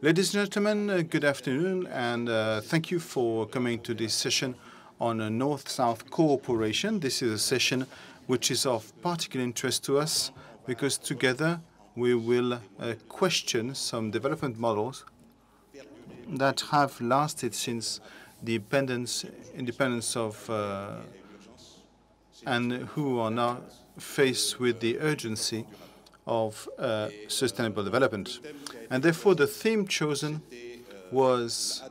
Ladies and gentlemen, good afternoon, and thank you for coming to this session on North-South cooperation. This is a session which is of particular interest to us because together we will question some development models that have lasted since the independence of and who are now faced with the urgency of sustainable development. And therefore, the theme chosen was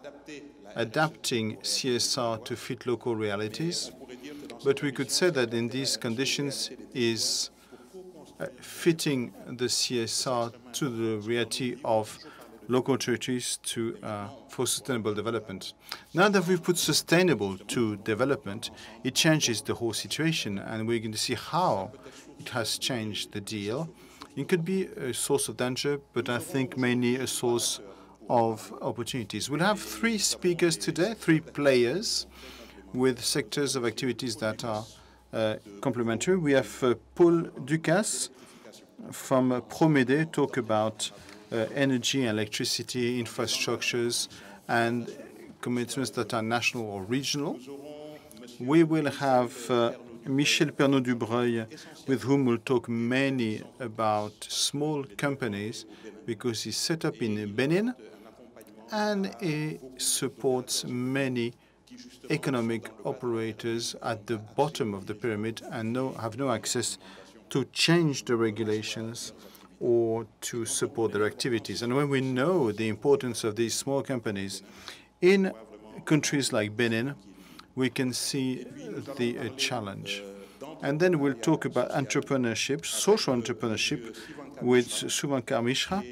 adapting CSR to fit local realities. But we could say that in these conditions is fitting the CSR to the reality of local territories for sustainable development. Now that we've put sustainable to development, it changes the whole situation, and we're going to see how it has changed the deal. It could be a source of danger, but I think mainly a source of opportunities. We'll have three speakers today, three players with sectors of activities that are complementary. We have Paul Ducasse from Promédée talk about energy and electricity infrastructures and commitments that are national or regional. We will have Michel Pernaut-Dubreuil, with whom we'll talk mainly about small companies, because he's set up in Benin and he supports many economic operators at the bottom of the pyramid and have no access to change the regulations or to support their activities. And when we know the importance of these small companies in countries like Benin, we can see the challenge. And then we'll talk about entrepreneurship, social entrepreneurship, with Suvankar Mishra,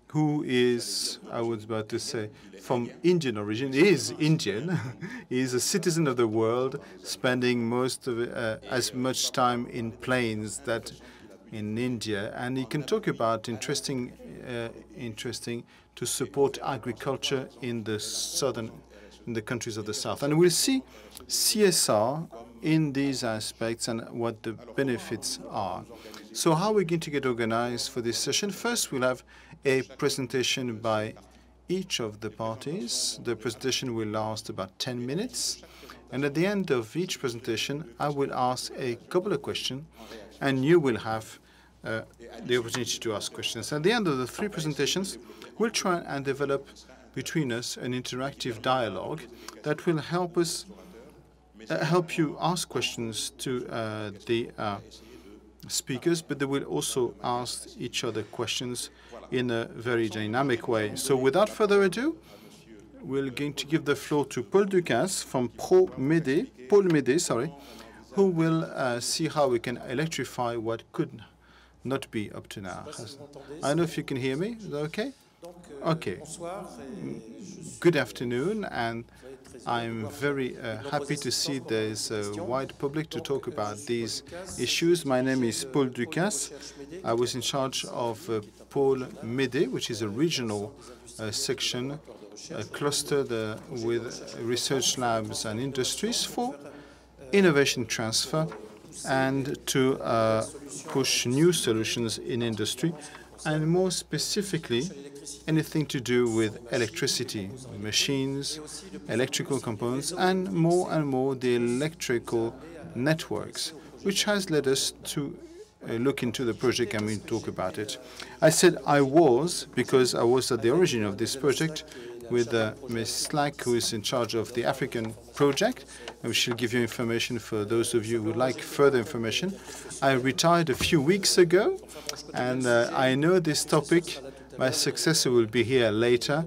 who is, I was about to say, from Indian origin. He is Indian. He is a citizen of the world, spending most of as much time in plains that in India. And he can talk about interesting to support agriculture in the countries of the South. And we'll see CSR in these aspects and what the benefits are. So how are we going to get organized for this session? First, we'll have a presentation by each of the parties. The presentation will last about 10 minutes. And at the end of each presentation, I will ask a couple of questions, and you will have the opportunity to ask questions. At the end of the three presentations, we'll try and develop between us an interactive dialogue that will help you ask questions to the speakers, but they will also ask each other questions in a very dynamic way. So without further ado, we're going to give the floor to Paul Ducasse from Paul Médé, who will see how we can electrify what could not be up to now. I don't know if you can hear me. Is that okay? Okay. Good afternoon, and I'm very happy to see there's a wide public to talk about these issues. My name is Paul Ducasse. I was in charge of Paul Médé, which is a regional section clustered with research labs and industries for innovation transfer and to push new solutions in industry, and more specifically, anything to do with electricity, machines, electrical components, and more the electrical networks, which has led us to look into the project and we'll talk about it. I said I was, because I was at the origin of this project with Ms. Slack, who is in charge of the African project, and she'll give you information for those of you who would like further information. I retired a few weeks ago, and I know this topic. My successor will be here later,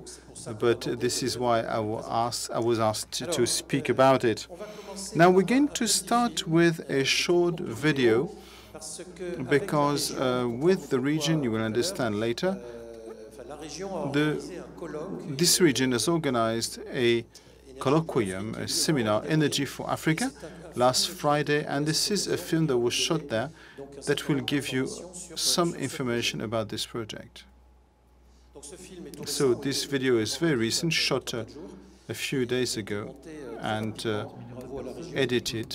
but this is why I was asked to speak about it. Now we're going to start with a short video, because with the region, you will understand later, this region has organized a colloquium, a seminar, Energy for Africa, last Friday, and this is a film that was shot there that will give you some information about this project. So this video is very recent, shot a few days ago, and edited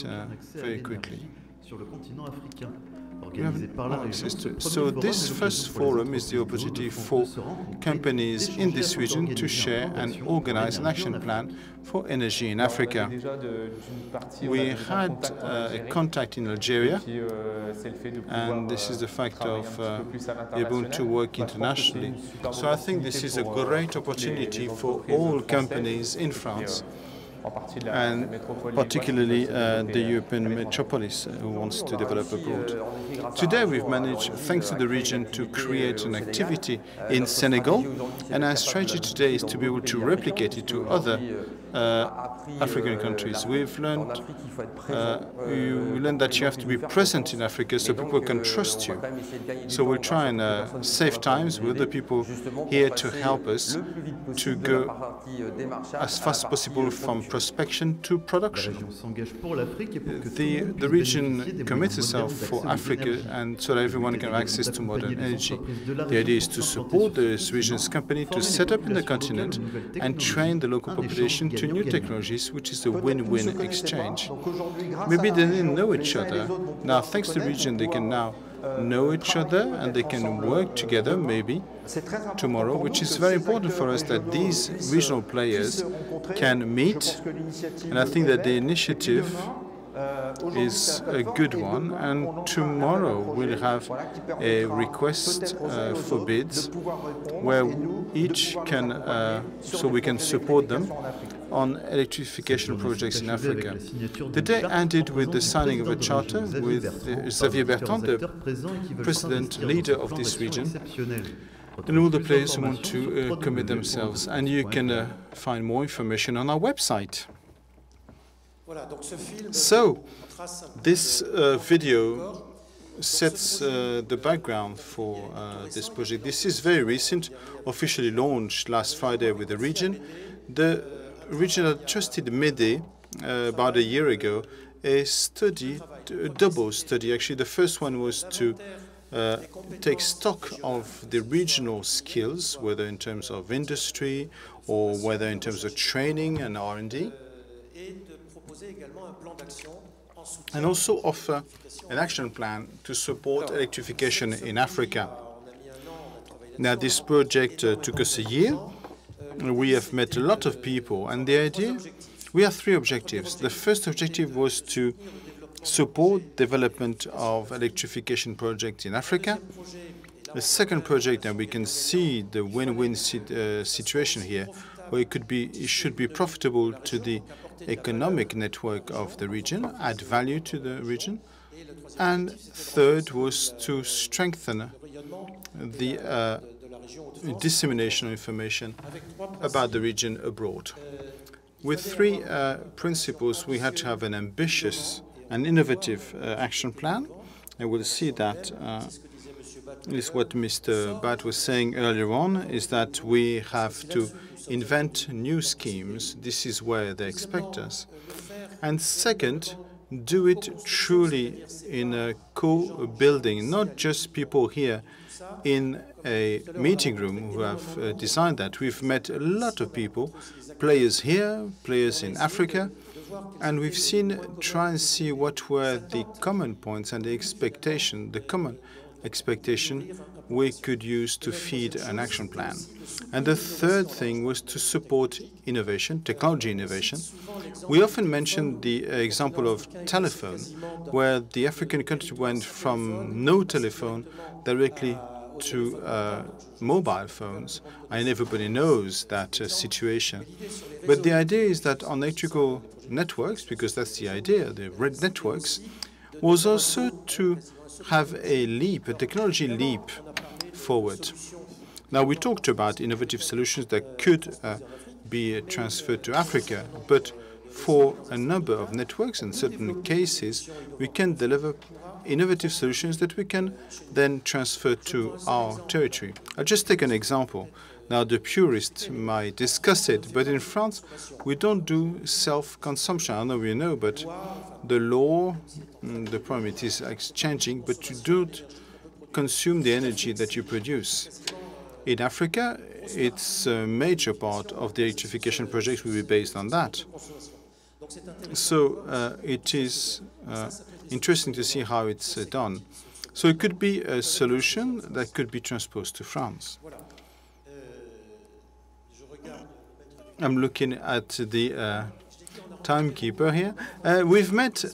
very quickly. Sur le continent africain, par access to. So this first forum is the opportunity for companies in this region to share and organize an action plan for energy in Africa. We had a contact in Algeria, and this is the fact of able to work internationally. So I think this is a great opportunity for all companies in France, and particularly the European metropolis who wants to develop abroad. Today we've managed, thanks to the region, to create an activity in Senegal, and our strategy today is to be able to replicate it to other African countries. We've learned you learn that you have to be present in Africa so people can trust you. So we'll try and save times with the people here to help us to go as fast as possible from prospection to production. The region commits itself for Africa and so that everyone can have access to modern energy. The idea is to support this region's company to set up in the continent and train the local population to new technologies, which is a win-win exchange. Maybe they didn't know each other. Now, thanks to the region, they can now know each other and they can work together, maybe tomorrow, which is very important for us that these regional players can meet. And I think that the initiative is a good one, and tomorrow we'll have a request for bids where each can, so we can support them on electrification projects in Africa. The day ended with the signing of a charter with Xavier Bertrand, the president, leader of this region, and all the players who want to commit themselves. And you can find more information on our website. So, this video sets the background for this project. This is very recent, officially launched last Friday with the region. The region had trusted MEDE about a year ago, a study, a double study. Actually, the first one was to take stock of the regional skills, whether in terms of industry or whether in terms of training and R&D, and also offer an action plan to support electrification in Africa. Now, this project took us a year. We have met a lot of people, and the idea, we have three objectives. The first objective was to support development of electrification projects in Africa. The second project, and we can see the win-win situation here, where it should be profitable to the economic network of the region, add value to the region. And third was to strengthen the dissemination of information about the region abroad. With three principles, we had to have an ambitious and innovative action plan. And we'll see that is what Mr. Bat was saying earlier on, is that we have to invent new schemes. This is where they expect us. And second, do it truly in a co-building, not just people here in a meeting room who have designed that. We've met a lot of people, players here, players in Africa, and we've try and see what were the common points and the expectation, the common expectation we could use to feed an action plan. And the third thing was to support innovation, technology innovation. We often mention the example of telephone, where the African country went from no telephone directly to mobile phones, and everybody knows that situation. But the idea is that on electrical networks, because that's the idea, the red networks, was also to have a leap, a technology leap forward. Now, we talked about innovative solutions that could be transferred to Africa, but for a number of networks, in certain cases, we can deliver innovative solutions that we can then transfer to our territory. I'll just take an example. Now, the purists might discuss it, but in France, we don't do self-consumption. I don't know if you know, but the law, the problem it is changing, but you don't consume the energy that you produce. In Africa, it's a major part of the electrification projects will be based on that. So it is interesting to see how it's done. So it could be a solution that could be transposed to France. I'm looking at the timekeeper here. We've met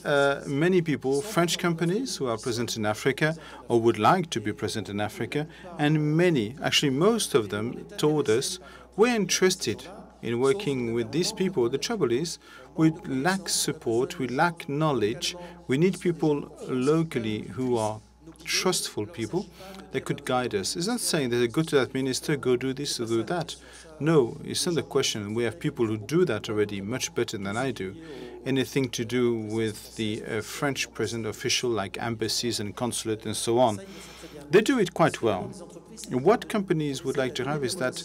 many people, French companies who are present in Africa or would like to be present in Africa, and many, actually most of them, told us, we're interested in working with these people. The trouble is, we lack support, we lack knowledge. We need people locally who are trustful people that could guide us. It's not saying that go to that minister, go do this or do that. No, it's not a question. We have people who do that already much better than I do. Anything to do with the French present official, like embassies and consulate and so on. They do it quite well. What companies would like to have is that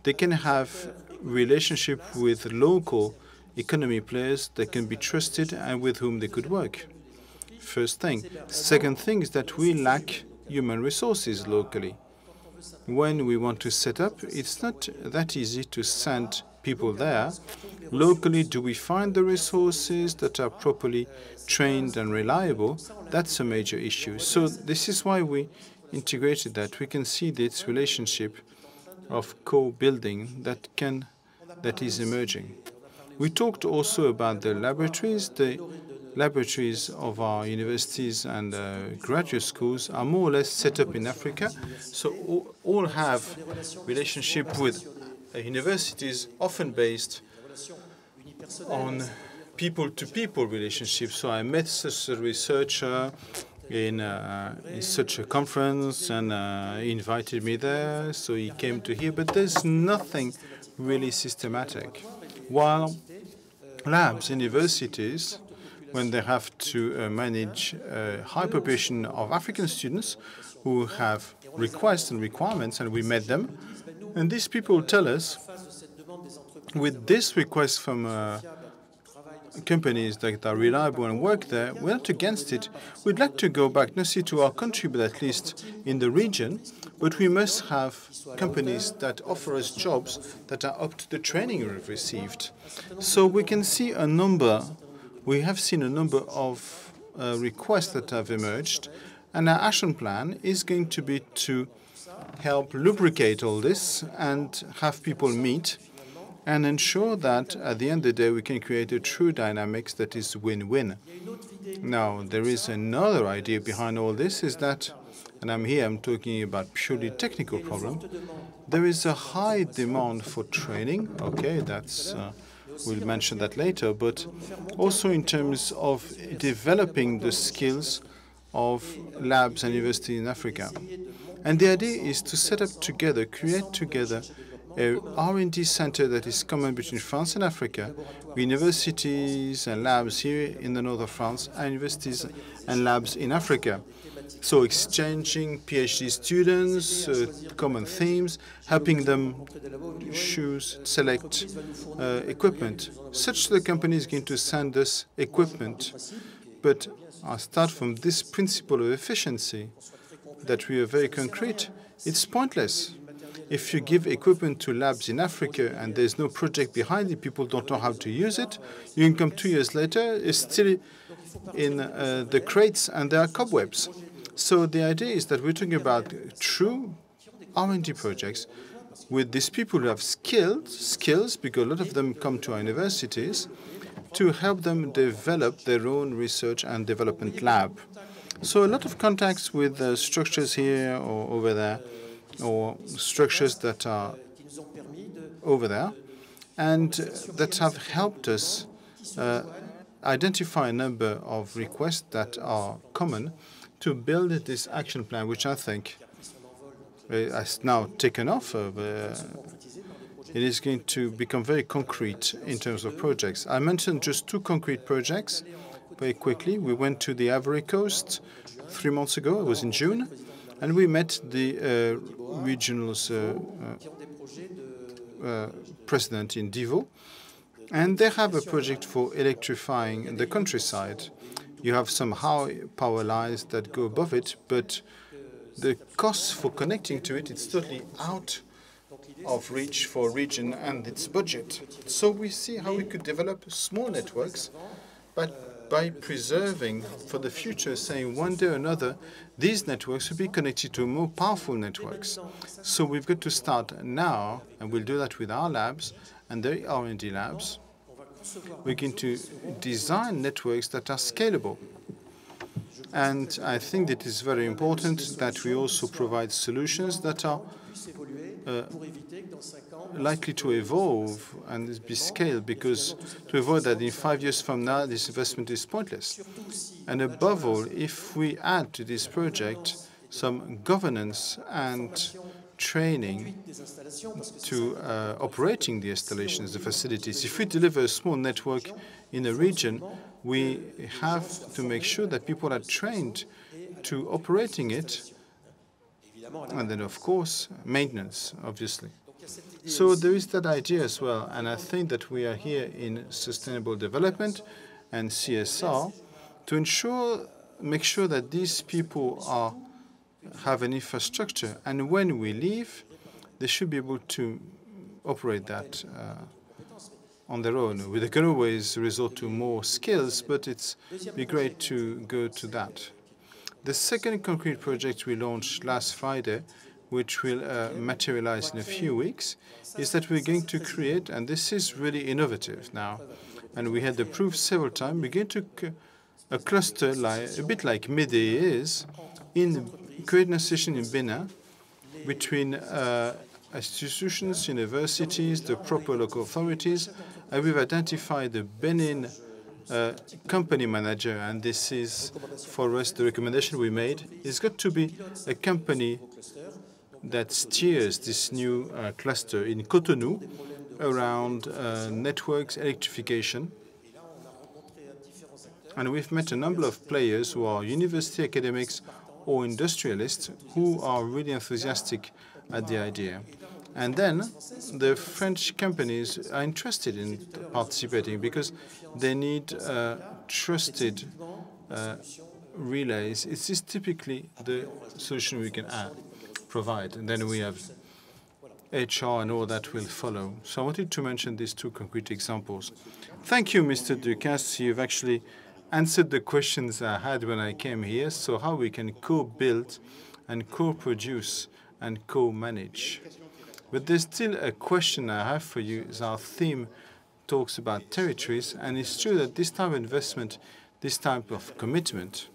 they can have relationship with local economy players that can be trusted and with whom they could work. First thing. Second thing is that we lack human resources locally. When we want to set up, it's not that easy to send people there. Locally, do we find the resources that are properly trained and reliable? That's a major issue. So this is why we integrated that. We can see this relationship of co-building that is emerging. We talked also about the laboratories. The laboratories of our universities and graduate schools are more or less set up in Africa. So all have relationship with universities, often based on people-to-people relationships. So I met such a researcher in such a conference, and he invited me there, so he came to here. But there's nothing really systematic. While labs, universities, when they have to manage a high population of African students who have requests and requirements, and we met them, and these people tell us, with this request from companies that are reliable and work there, we're not against it. We'd like to go back, not only to our country, but at least in the region. But we must have companies that offer us jobs that are up to the training we've received. So we can see a number, we have seen a number of requests that have emerged, and our action plan is going to be to help lubricate all this and have people meet and ensure that at the end of the day we can create a true dynamics that is win-win. Now, there is another idea behind all this, is that, and I'm talking about purely technical problem, there is a high demand for training. Okay, that's we'll mention that later, but also in terms of developing the skills of labs and universities in Africa. And the idea is to set up together, create together a R&D center that is common between France and Africa, universities and labs here in the north of France, and universities and labs in Africa. So exchanging PhD students, common themes, helping them choose, select equipment. Such the company is going to send us equipment. But I start from this principle of efficiency, that we are very concrete. It's pointless. If you give equipment to labs in Africa and there's no project behind it, people don't know how to use it, you can come 2 years later, it's still in the crates and there are cobwebs. So the idea is that we're talking about true R&D projects with these people who have skills, because a lot of them come to our universities, to help them develop their own research and development lab. So a lot of contacts with structures here or over there, or structures that are over there, and that have helped us identify a number of requests that are common to build this action plan, which I think has now taken off. It is going to become very concrete in terms of projects. I mentioned just 2 concrete projects very quickly. We went to the Ivory Coast 3 months ago. It was in June. And we met the regional president in Divo. And they have a project for electrifying the countryside. You have some high power lines that go above it, but the costs for connecting to it, it's totally out of reach for a region and its budget. So we see how we could develop small networks, but by preserving for the future, saying one day or another, these networks will be connected to more powerful networks. So we've got to start now, and we'll do that with our labs and the R&D labs. We're going to design networks that are scalable. And I think that it's very important that we also provide solutions that are likely to evolve and be scaled, because to avoid that in 5 years from now, this investment is pointless. And above all, if we add to this project some governance and training to operating the installations, the facilities. If we deliver a small network in a region, we have to make sure that people are trained to operating it, and then, of course, maintenance, obviously. So there is that idea as well, and I think that we are here in sustainable development and CSR to make sure that these people have an infrastructure, and when we leave, they should be able to operate that on their own. They can always resort to more skills, but it's be great to go to that. The second concrete project we launched last Friday, which will materialize in a few weeks, is that we're going to create, and this is really innovative now, and we had the proof several times, we're going to a cluster a bit like MEDE is, create an association in Benin between institutions, universities, the proper local authorities, and we've identified the Benin company manager, and this is for us the recommendation we made. It's got to be a company that steers this new cluster in Cotonou around networks, electrification. And we've met a number of players who are university academics or industrialists who are really enthusiastic at the idea. And then the French companies are interested in participating because they need trusted relays. It's just typically the solution we can provide. And then we have HR and all that will follow. So I wanted to mention these two concrete examples. Thank you, Mr. Ducasse. You've actually answered the questions I had when I came here, so how we can co-build and co-produce and co-manage. But there's still a question I have for you, as our theme talks about territories, and it's true that this type of investment, this type of commitment,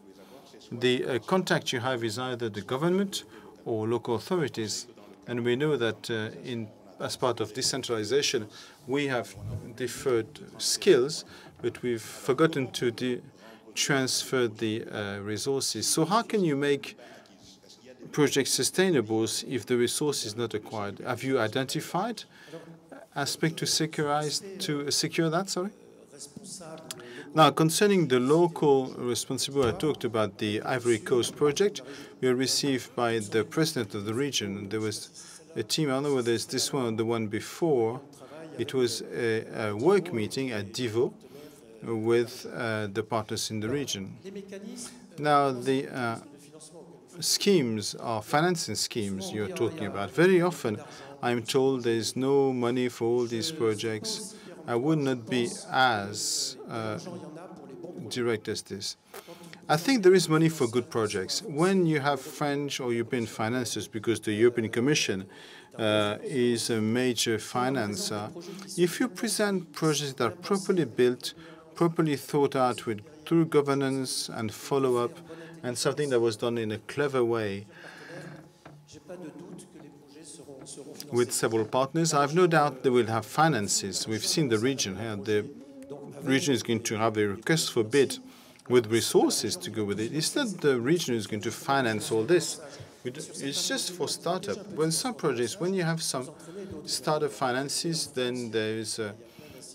the contact you have is either the government or local authorities, and we know that as part of decentralization, we have deferred skills, but we've forgotten to transfer the resources. So how can you make projects sustainable if the resource is not acquired? Have you identified aspect to secure that? Sorry. Now, concerning the local responsible, I talked about the Ivory Coast project. We were received by the president of the region. There was a team. I don't know whether it's this one or the one before. It was a work meeting at Divo with the partners in the region. Now, the schemes are financing schemes you're talking about. Very often, I'm told there's no money for all these projects. I would not be as direct as this. I think there is money for good projects. When you have French or European financiers, because the European Commission is a major financer, if you present projects that are properly built, properly thought out through governance and follow-up, and something that was done in a clever way with several partners, I have no doubt they will have finances. We've seen the region here. The region is going to have a request for bid with resources to go with it. It's not the region who's going to finance all this. It's just for startup. When some projects, when you have some startup finances, then there is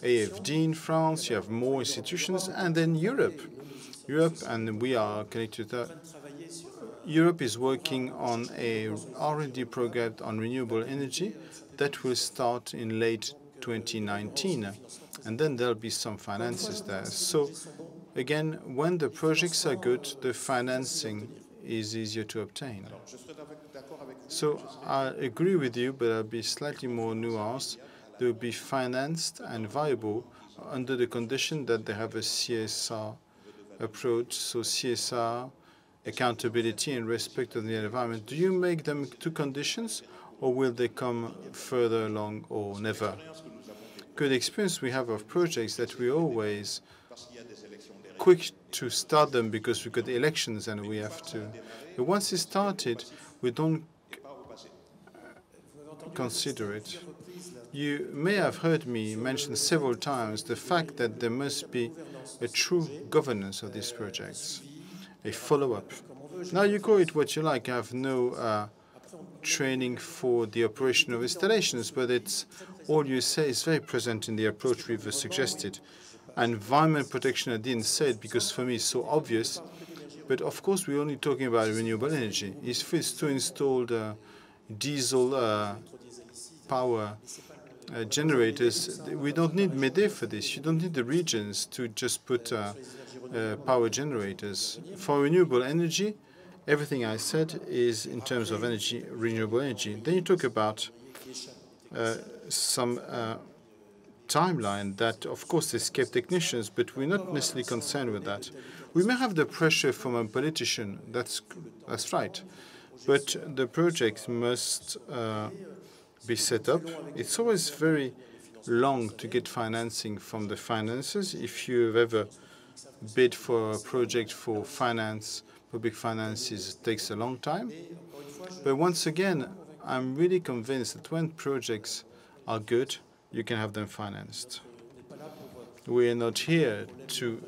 AFD in France, you have more institutions, and then Europe, and we are connected to that. Europe is working on a R&D program on renewable energy that will start in late 2019, and then there'll be some finances there. So again, when the projects are good, the financing is easier to obtain. So I agree with you, but I'll be slightly more nuanced. They will be financed and viable under the condition that they have a CSR approach, so CSR, accountability and respect of the environment, do you make them two conditions, or will they come further along or never? Good experience we have of projects that we always quick to start them because we've got elections and we have to. But once it's started, we don't consider it. You may have heard me mention several times the fact that there must be a true governance of these projects, a follow-up. Now you call it what you like. I have no training for the operation of installations, but it's all you say is very present in the approach we've suggested. Environment protection, I didn't say it because for me it's so obvious, but of course we're only talking about renewable energy. If it's to install diesel power generators, we don't need MEDE for this. You don't need the regions to just put power generators. For renewable energy, everything I said is in terms of energy, renewable energy. Then you talk about some timeline that, of course, escape technicians, but we're not necessarily concerned with that. We may have the pressure from a politician, that's right, but the project must be set up. It's always very long to get financing from the financiers. If you've ever bid for a project for finance, public finances, it takes a long time. But once again, I'm really convinced that when projects are good, you can have them financed. We are not here to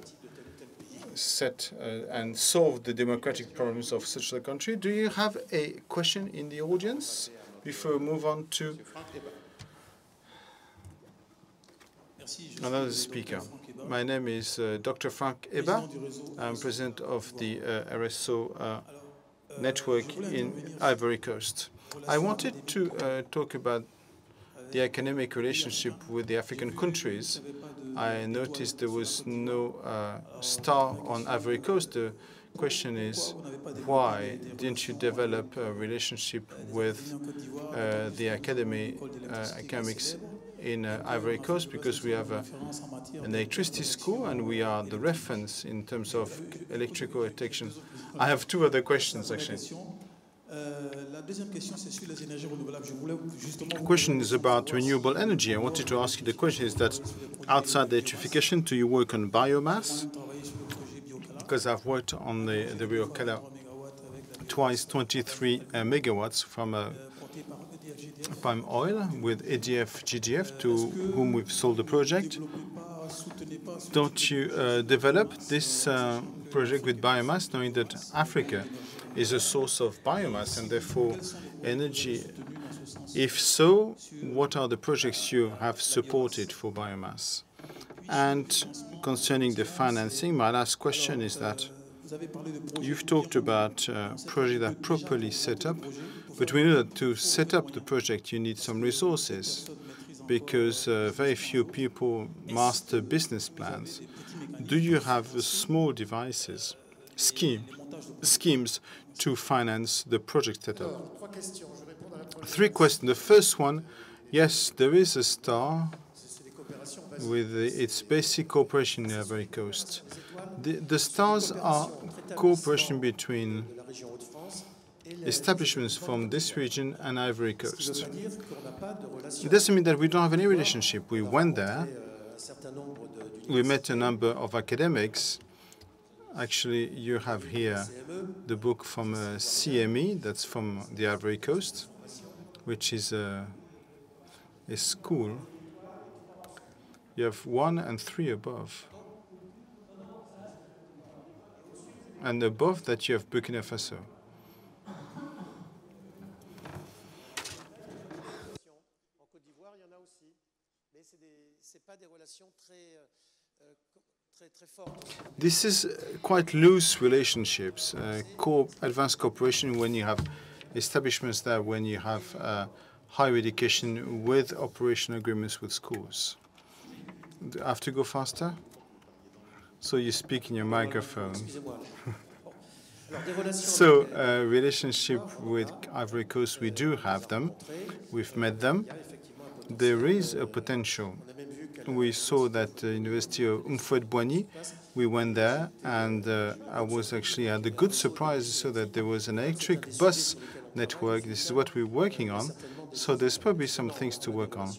set and solve the democratic problems of such a country. Do you have a question in the audience before we move on to another speaker? My name is Dr. Frank Eba. I'm president of the RSO network in Ivory Coast. I wanted to talk about the academic relationship with the African countries. I noticed there was no star on Ivory Coast. The question is, why didn't you develop a relationship with the academics in Ivory Coast? Because we have an electricity school and we are the reference in terms of electrical detection. I have two other questions, actually. The question is about renewable energy. I wanted to ask you, the question is that outside the electrification, do you work on biomass? Because I've worked on the Rio Cala twice, 23 megawatts from palm oil with EDF GDF, to whom we've sold the project. Don't you develop this project with biomass, knowing that Africa is a source of biomass and therefore energy? If so, what are the projects you have supported for biomass? And concerning the financing, my last question is that you've talked about projects that are properly set up, but we know that to set up the project you need some resources, because very few people master business plans. Do you have small devices, schemes to finance the project setup? Three questions. The first one, yes, there is a star with its basic cooperation in the Ivory Coast. The stars are cooperation between establishments from this region and Ivory Coast. It doesn't mean that we don't have any relationship. We went there. We met a number of academics. Actually, you have here the book from CME, that's from the Ivory Coast, which is a school. You have 1 and 3 above. And above that, you have Burkina Faso. This is quite loose relationships, advanced cooperation when you have establishments there, when you have higher education with operational agreements with schools. I have to go faster? So you speak in your microphone. So relationship with Ivory Coast, we do have them. We've met them. There is a potential. We saw that the University of Mfouet-Boigny We went there, and I was actually had the good surprise so that there was an electric bus network. This is what we're working on. So there's probably some things to work on.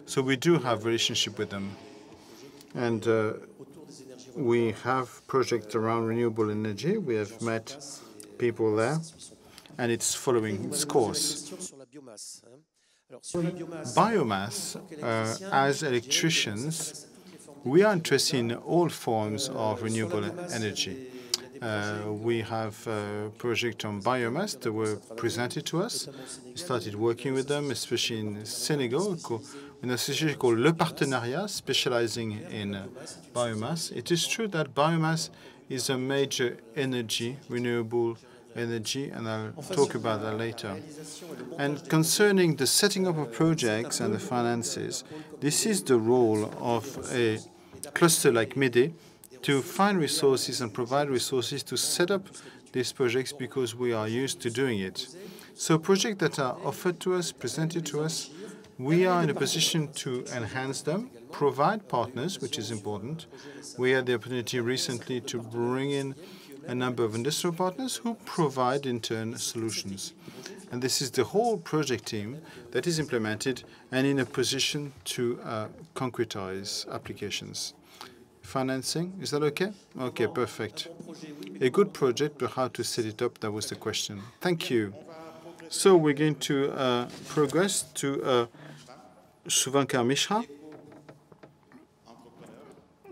So we do have relationship with them. And we have projects around renewable energy. We have met people there, and it's following its course. Biomass, as electricians, we are interested in all forms of renewable energy. We have a project on biomass that were presented to us. We started working with them, especially in Senegal, an association called Le Partenariat, specializing in biomass. It is true that biomass is a major energy, renewable energy, and I'll talk about that later. And concerning the setting up of projects and the finances, this is the role of a cluster like MEDE to find resources and provide resources to set up these projects because we are used to doing it. So projects that are offered to us, presented to us, we are in a position to enhance them, provide partners, which is important. We had the opportunity recently to bring in a number of industrial partners who provide in turn solutions. And this is the whole project team that is implemented and in a position to concretize applications. Financing, is that okay? Okay, perfect. A good project, but how to set it up, that was the question. Thank you. So we're going to progress to Suvankar Mishra,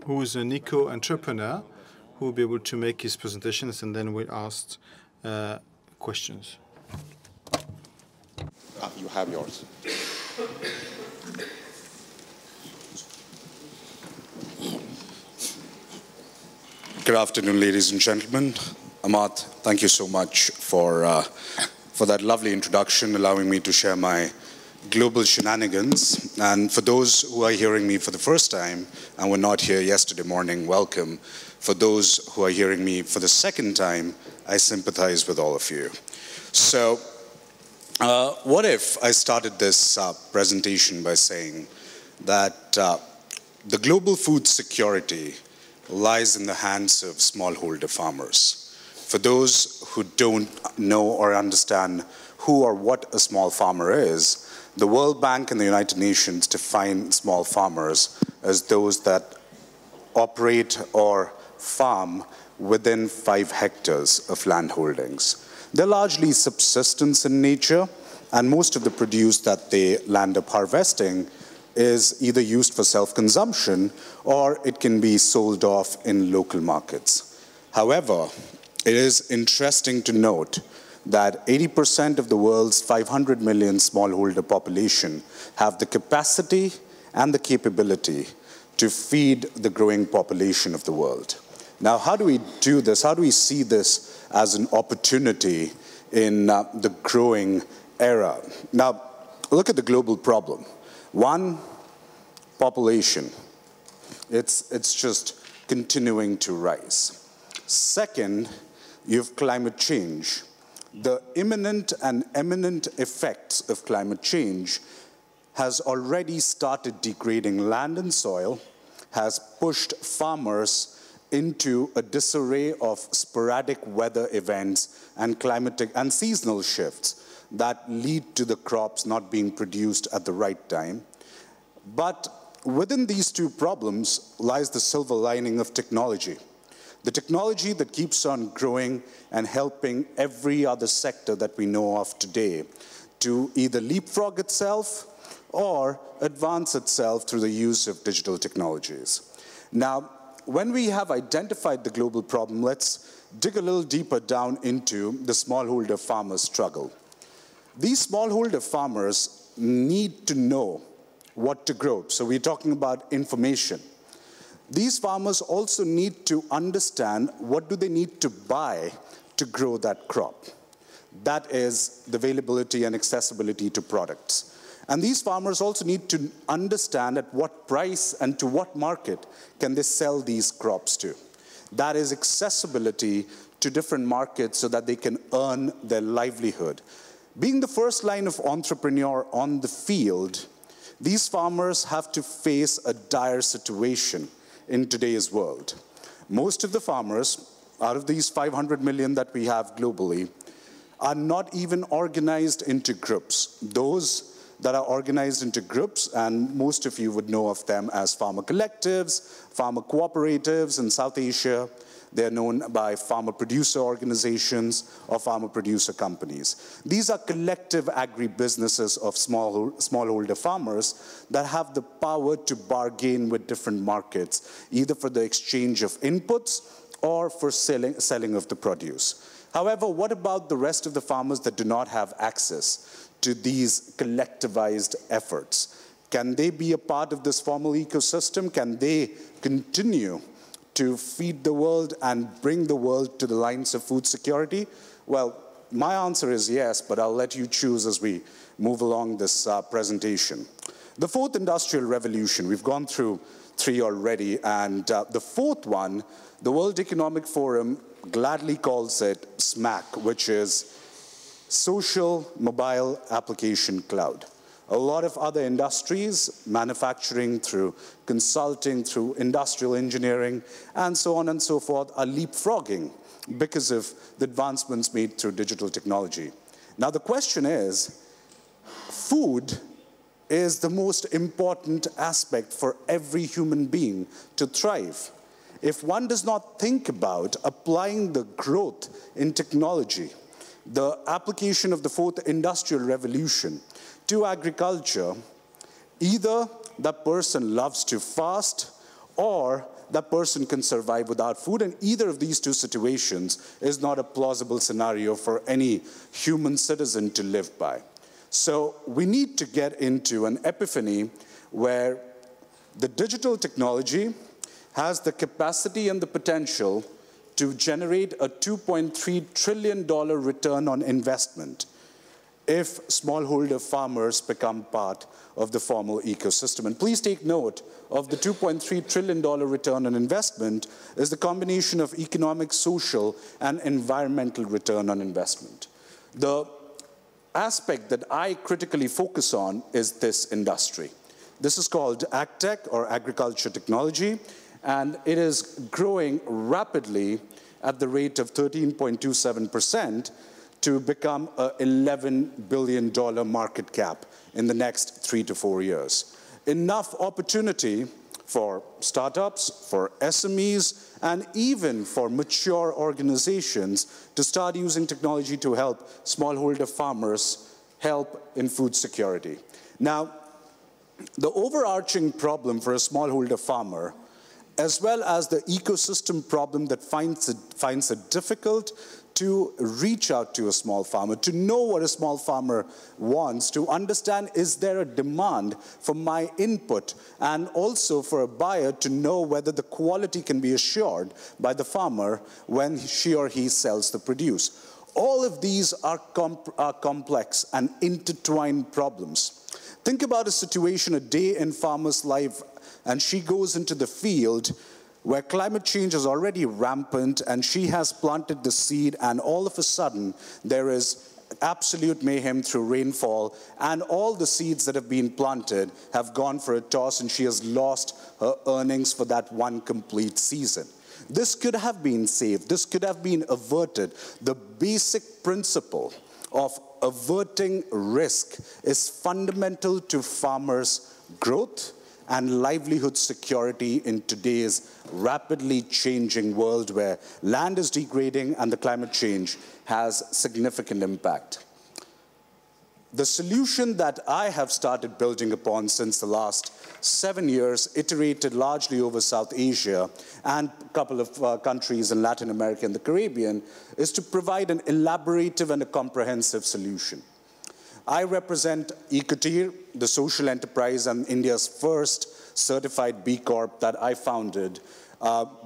who is an eco-entrepreneur, who will be able to make his presentations, and then we'll ask questions. You have yours. Good afternoon, ladies and gentlemen. Ahmad, thank you so much for that lovely introduction, allowing me to share my global shenanigans. And for those who are hearing me for the first time and were not here yesterday morning, welcome. For those who are hearing me for the second time, I sympathize with all of you. So what if I started this presentation by saying that the global food security lies in the hands of smallholder farmers. For those who don't know or understand who or what a small farmer is, the World Bank and the United Nations define small farmers as those that operate or farm within 5 hectares of land holdings. They're largely subsistence in nature, and most of the produce that they land up harvesting is either used for self-consumption or it can be sold off in local markets. However, it is interesting to note that 80% of the world's 500 million smallholder population have the capacity and the capability to feed the growing population of the world. Now, how do we do this? How do we see this as an opportunity in the growing era? Now, look at the global problem. One, population. It's just continuing to rise. Second, you have climate change. The imminent and eminent effects of climate change has already started degrading land and soil, has pushed farmers into a disarray of sporadic weather events and climatic and seasonal shifts that lead to the crops not being produced at the right time. But within these two problems lies the silver lining of technology. The technology that keeps on growing and helping every other sector that we know of today to either leapfrog itself or advance itself through the use of digital technologies. Now, when we have identified the global problem, let's dig a little deeper down into the smallholder farmer's struggle. These smallholder farmers need to know what to grow. So we're talking about information. These farmers also need to understand what do they need to buy to grow that crop. That is the availability and accessibility to products. And these farmers also need to understand at what price and to what market can they sell these crops to. That is accessibility to different markets so that they can earn their livelihood. Being the first line of entrepreneur on the field, these farmers have to face a dire situation in today's world. Most of the farmers, out of these 500 million that we have globally, are not even organized into groups. Those that are organized into groups, and most of you would know of them as farmer collectives, farmer cooperatives in South Asia. They're known by farmer producer organizations or farmer producer companies. These are collective agribusinesses of smallholder farmers that have the power to bargain with different markets, either for the exchange of inputs or for selling of the produce. However, what about the rest of the farmers that do not have access to these collectivized efforts? Can they be a part of this formal ecosystem? Can they continue to feed the world and bring the world to the lines of food security? Well, my answer is yes, but I'll let you choose as we move along this presentation. The fourth industrial revolution, we've gone through 3 already, and the fourth one, the World Economic Forum gladly calls it SMAC, which is Social Mobile Application Cloud. A lot of other industries, manufacturing, through consulting, through industrial engineering, and so on and so forth, are leapfrogging because of the advancements made through digital technology. Now the question is, food is the most important aspect for every human being to thrive. If one does not think about applying the growth in technology, the application of the fourth industrial revolution to agriculture, either that person loves to fast or that person can survive without food, and either of these two situations is not a plausible scenario for any human citizen to live by. So we need to get into an epiphany where the digital technology has the capacity and the potential to generate a $2.3 trillion return on investment if smallholder farmers become part of the formal ecosystem. And please take note of the $2.3 trillion return on investment is the combination of economic, social, and environmental return on investment. The aspect that I critically focus on is this industry. This is called AgTech, or agriculture technology, and it is growing rapidly at the rate of 13.27% to become an $11 billion market cap in the next 3 to 4 years. Enough opportunity for startups, for SMEs, and even for mature organizations to start using technology to help smallholder farmers help in food security. Now, the overarching problem for a smallholder farmer, as well as the ecosystem problem that finds it difficult to reach out to a small farmer, to know what a small farmer wants, to understand is there a demand for my input, and also for a buyer to know whether the quality can be assured by the farmer when she or he sells the produce. All of these are complex and intertwined problems. Think about a situation, a day in farmer's life, and she goes into the field where climate change is already rampant, and she has planted the seed, and all of a sudden there is absolute mayhem through rainfall, and all the seeds that have been planted have gone for a toss, and she has lost her earnings for that one complete season. This could have been saved. This could have been averted. The basic principle of averting risk is fundamental to farmers' growth and livelihood security in today's rapidly changing world where land is degrading and the climate change has significant impact. The solution that I have started building upon since the last 7 years, iterated largely over South Asia and a couple of countries in Latin America and the Caribbean, is to provide an elaborative and a comprehensive solution. I represent Ecotir, the social enterprise and India's first certified B Corp that I founded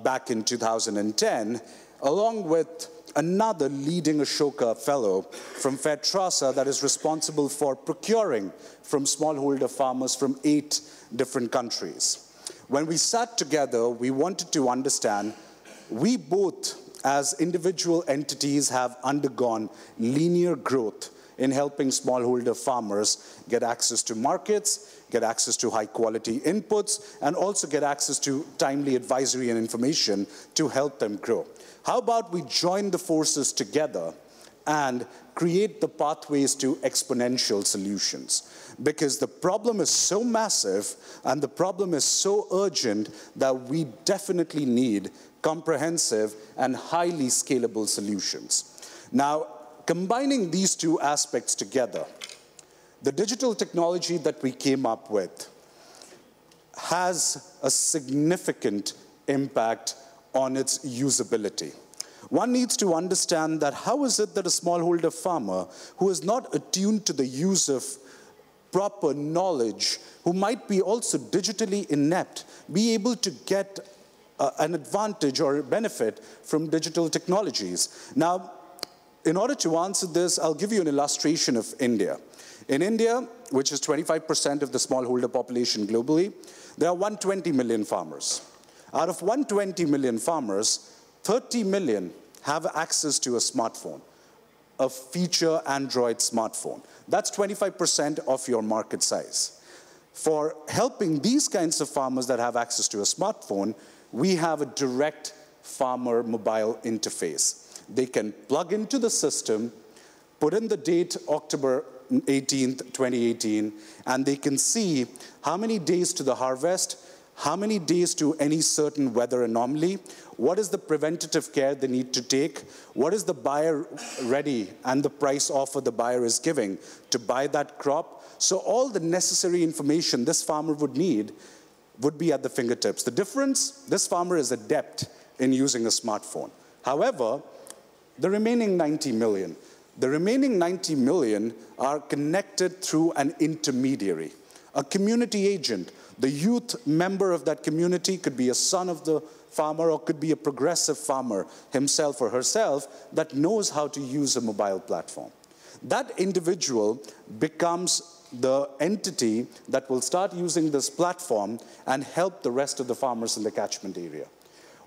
back in 2010, along with another leading Ashoka fellow from FedTrasa that is responsible for procuring from smallholder farmers from 8 different countries. When we sat together, we wanted to understand, we both as individual entities have undergone linear growth in helping smallholder farmers get access to markets, get access to high-quality inputs, and also get access to timely advisory and information to help them grow. How about we join the forces together and create the pathways to exponential solutions? Because the problem is so massive and the problem is so urgent that we definitely need comprehensive and highly scalable solutions. Now, combining these two aspects together, the digital technology that we came up with has a significant impact on its usability. One needs to understand that how is it that a smallholder farmer who is not attuned to the use of proper knowledge, who might be also digitally inept, be able to get an advantage or a benefit from digital technologies? Now, in order to answer this, I'll give you an illustration of India. In India, which is 25% of the smallholder population globally, there are 120 million farmers. Out of 120 million farmers, 30 million have access to a smartphone, a feature Android smartphone. That's 25% of your market size. For helping these kinds of farmers that have access to a smartphone, we have a direct farmer mobile interface. They can plug into the system, put in the date October 18th, 2018, and they can see how many days to the harvest, how many days to any certain weather anomaly, what is the preventative care they need to take, what is the buyer ready and the price offer the buyer is giving to buy that crop. So all the necessary information this farmer would need would be at the fingertips. The difference, this farmer is adept in using a smartphone. However, the remaining 90 million are connected through an intermediary, a community agent. The youth member of that community could be a son of the farmer or could be a progressive farmer himself or herself that knows how to use a mobile platform. That individual becomes the entity that will start using this platform and help the rest of the farmers in the catchment area.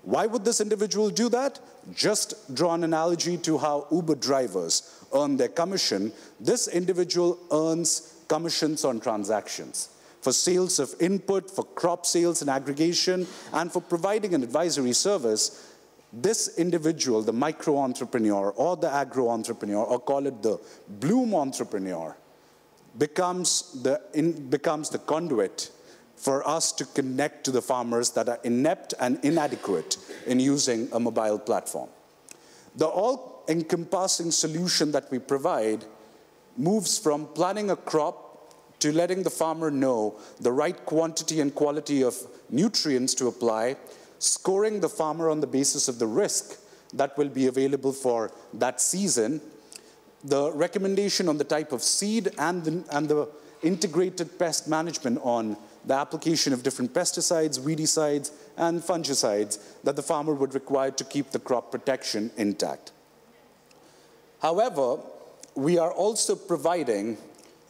Why would this individual do that? Just draw an analogy to how Uber drivers earn their commission. This individual earns commissions on transactions for sales of input, for crop sales and aggregation, and for providing an advisory service. This individual, the micro-entrepreneur or the agro-entrepreneur, or call it the bloom entrepreneur, becomes the conduit for us to connect to the farmers that are inept and inadequate in using a mobile platform. The all-encompassing solution that we provide moves from planning a crop to letting the farmer know the right quantity and quality of nutrients to apply, scoring the farmer on the basis of the risk that will be available for that season, the recommendation on the type of seed and the integrated pest management on the application of different pesticides, weedicides, and fungicides that the farmer would require to keep the crop protection intact. However, we are also providing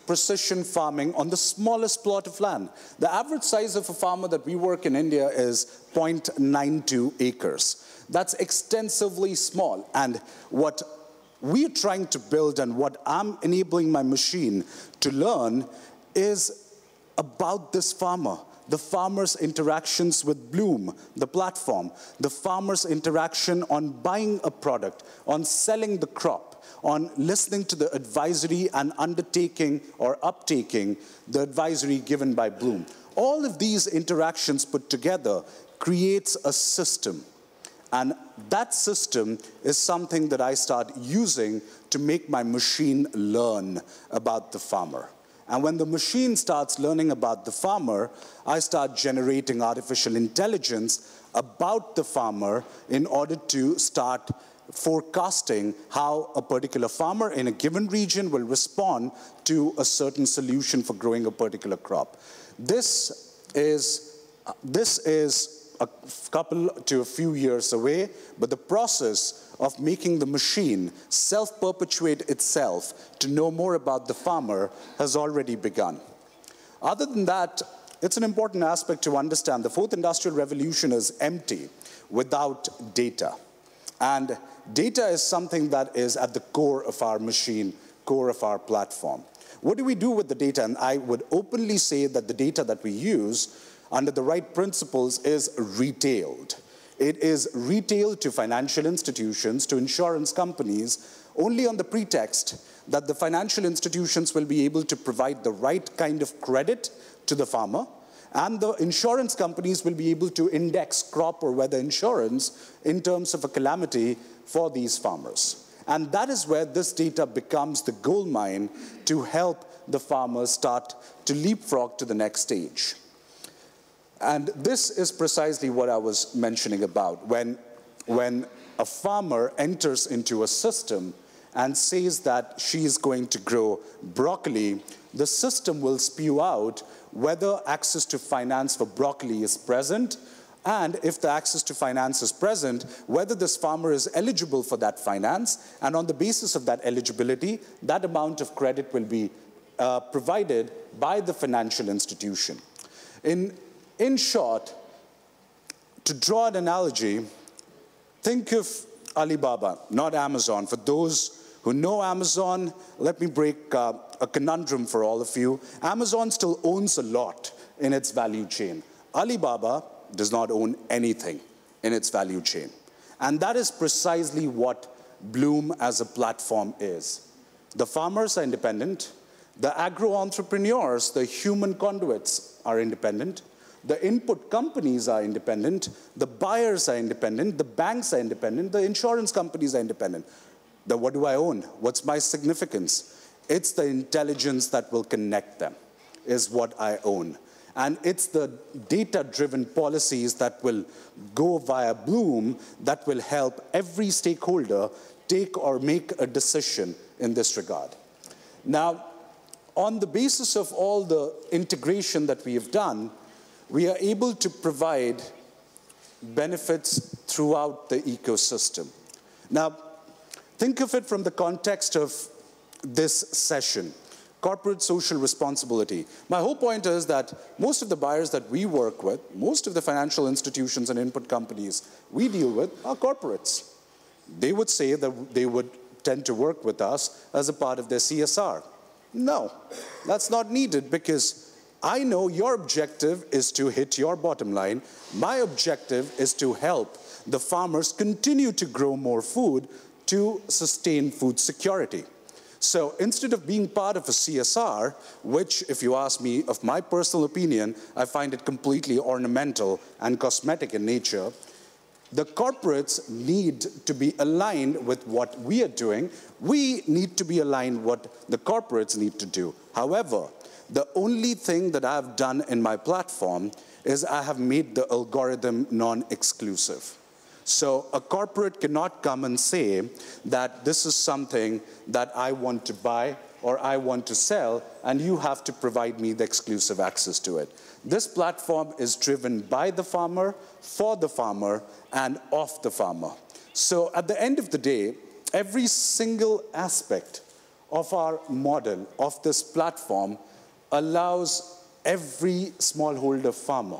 precision farming on the smallest plot of land. The average size of a farmer that we work in India is 0.92 acres. That's extensively small. And what we're trying to build and what I'm enabling my machine to learn is about this farmer, the farmer's interactions with Bloom, the platform, the farmer's interaction on buying a product, on selling the crop, on listening to the advisory and undertaking or uptaking the advisory given by Bloom. All of these interactions put together creates a system. And that system is something that I start using to make my machine learn about the farmer. And when the machine starts learning about the farmer, I start generating artificial intelligence about the farmer in order to start forecasting how a particular farmer in a given region will respond to a certain solution for growing a particular crop. This is a couple to a few years away, but the process of making the machine self-perpetuate itself to know more about the farmer has already begun. Other than that, it's an important aspect to understand. The fourth industrial revolution is empty without data. And data is something that is at the core of our machine core of our platform. What do we do with the data? And I would openly say that the data that we use under the right principles is retailed. It is retailed to financial institutions, to insurance companies, only on the pretext that the financial institutions will be able to provide the right kind of credit to the farmer, and the insurance companies will be able to index crop or weather insurance in terms of a calamity for these farmers. And that is where this data becomes the gold mine to help the farmers start to leapfrog to the next stage. And this is precisely what I was mentioning about. When a farmer enters into a system and says that she is going to grow broccoli, the system will spew out whether access to finance for broccoli is present, and if the access to finance is present, whether this farmer is eligible for that finance, and on the basis of that eligibility, that amount of credit will be provided by the financial institution. In short, to draw an analogy, think of Alibaba, not Amazon. For those who know Amazon, let me break a conundrum for all of you. Amazon still owns a lot in its value chain. Alibaba does not own anything in its value chain. And that is precisely what Bloom as a platform is. The farmers are independent. The agro-entrepreneurs, the human conduits, are independent. The input companies are independent. The buyers are independent. The banks are independent. The insurance companies are independent. What do I own? What's my significance? It's the intelligence that will connect them, is what I own. And it's the data-driven policies that will go via Bloom that will help every stakeholder take or make a decision in this regard. Now, on the basis of all the integration that we have done, we are able to provide benefits throughout the ecosystem. Now, think of it from the context of this session, corporate social responsibility. My whole point is that most of the buyers that we work with, most of the financial institutions and input companies we deal with are corporates. They would say that they would tend to work with us as a part of their CSR. No, that's not needed, because I know your objective is to hit your bottom line. My objective is to help the farmers continue to grow more food to sustain food security. So instead of being part of a CSR, which, if you ask me of my personal opinion, I find it completely ornamental and cosmetic in nature, the corporates need to be aligned with what we are doing. We need to be aligned what the corporates need to do. However, the only thing that I've done in my platform is I have made the algorithm non-exclusive. So a corporate cannot come and say that this is something that I want to buy or I want to sell, and you have to provide me the exclusive access to it. This platform is driven by the farmer, for the farmer, and of the farmer. So at the end of the day, every single aspect of our model, of this platform, allows every smallholder farmer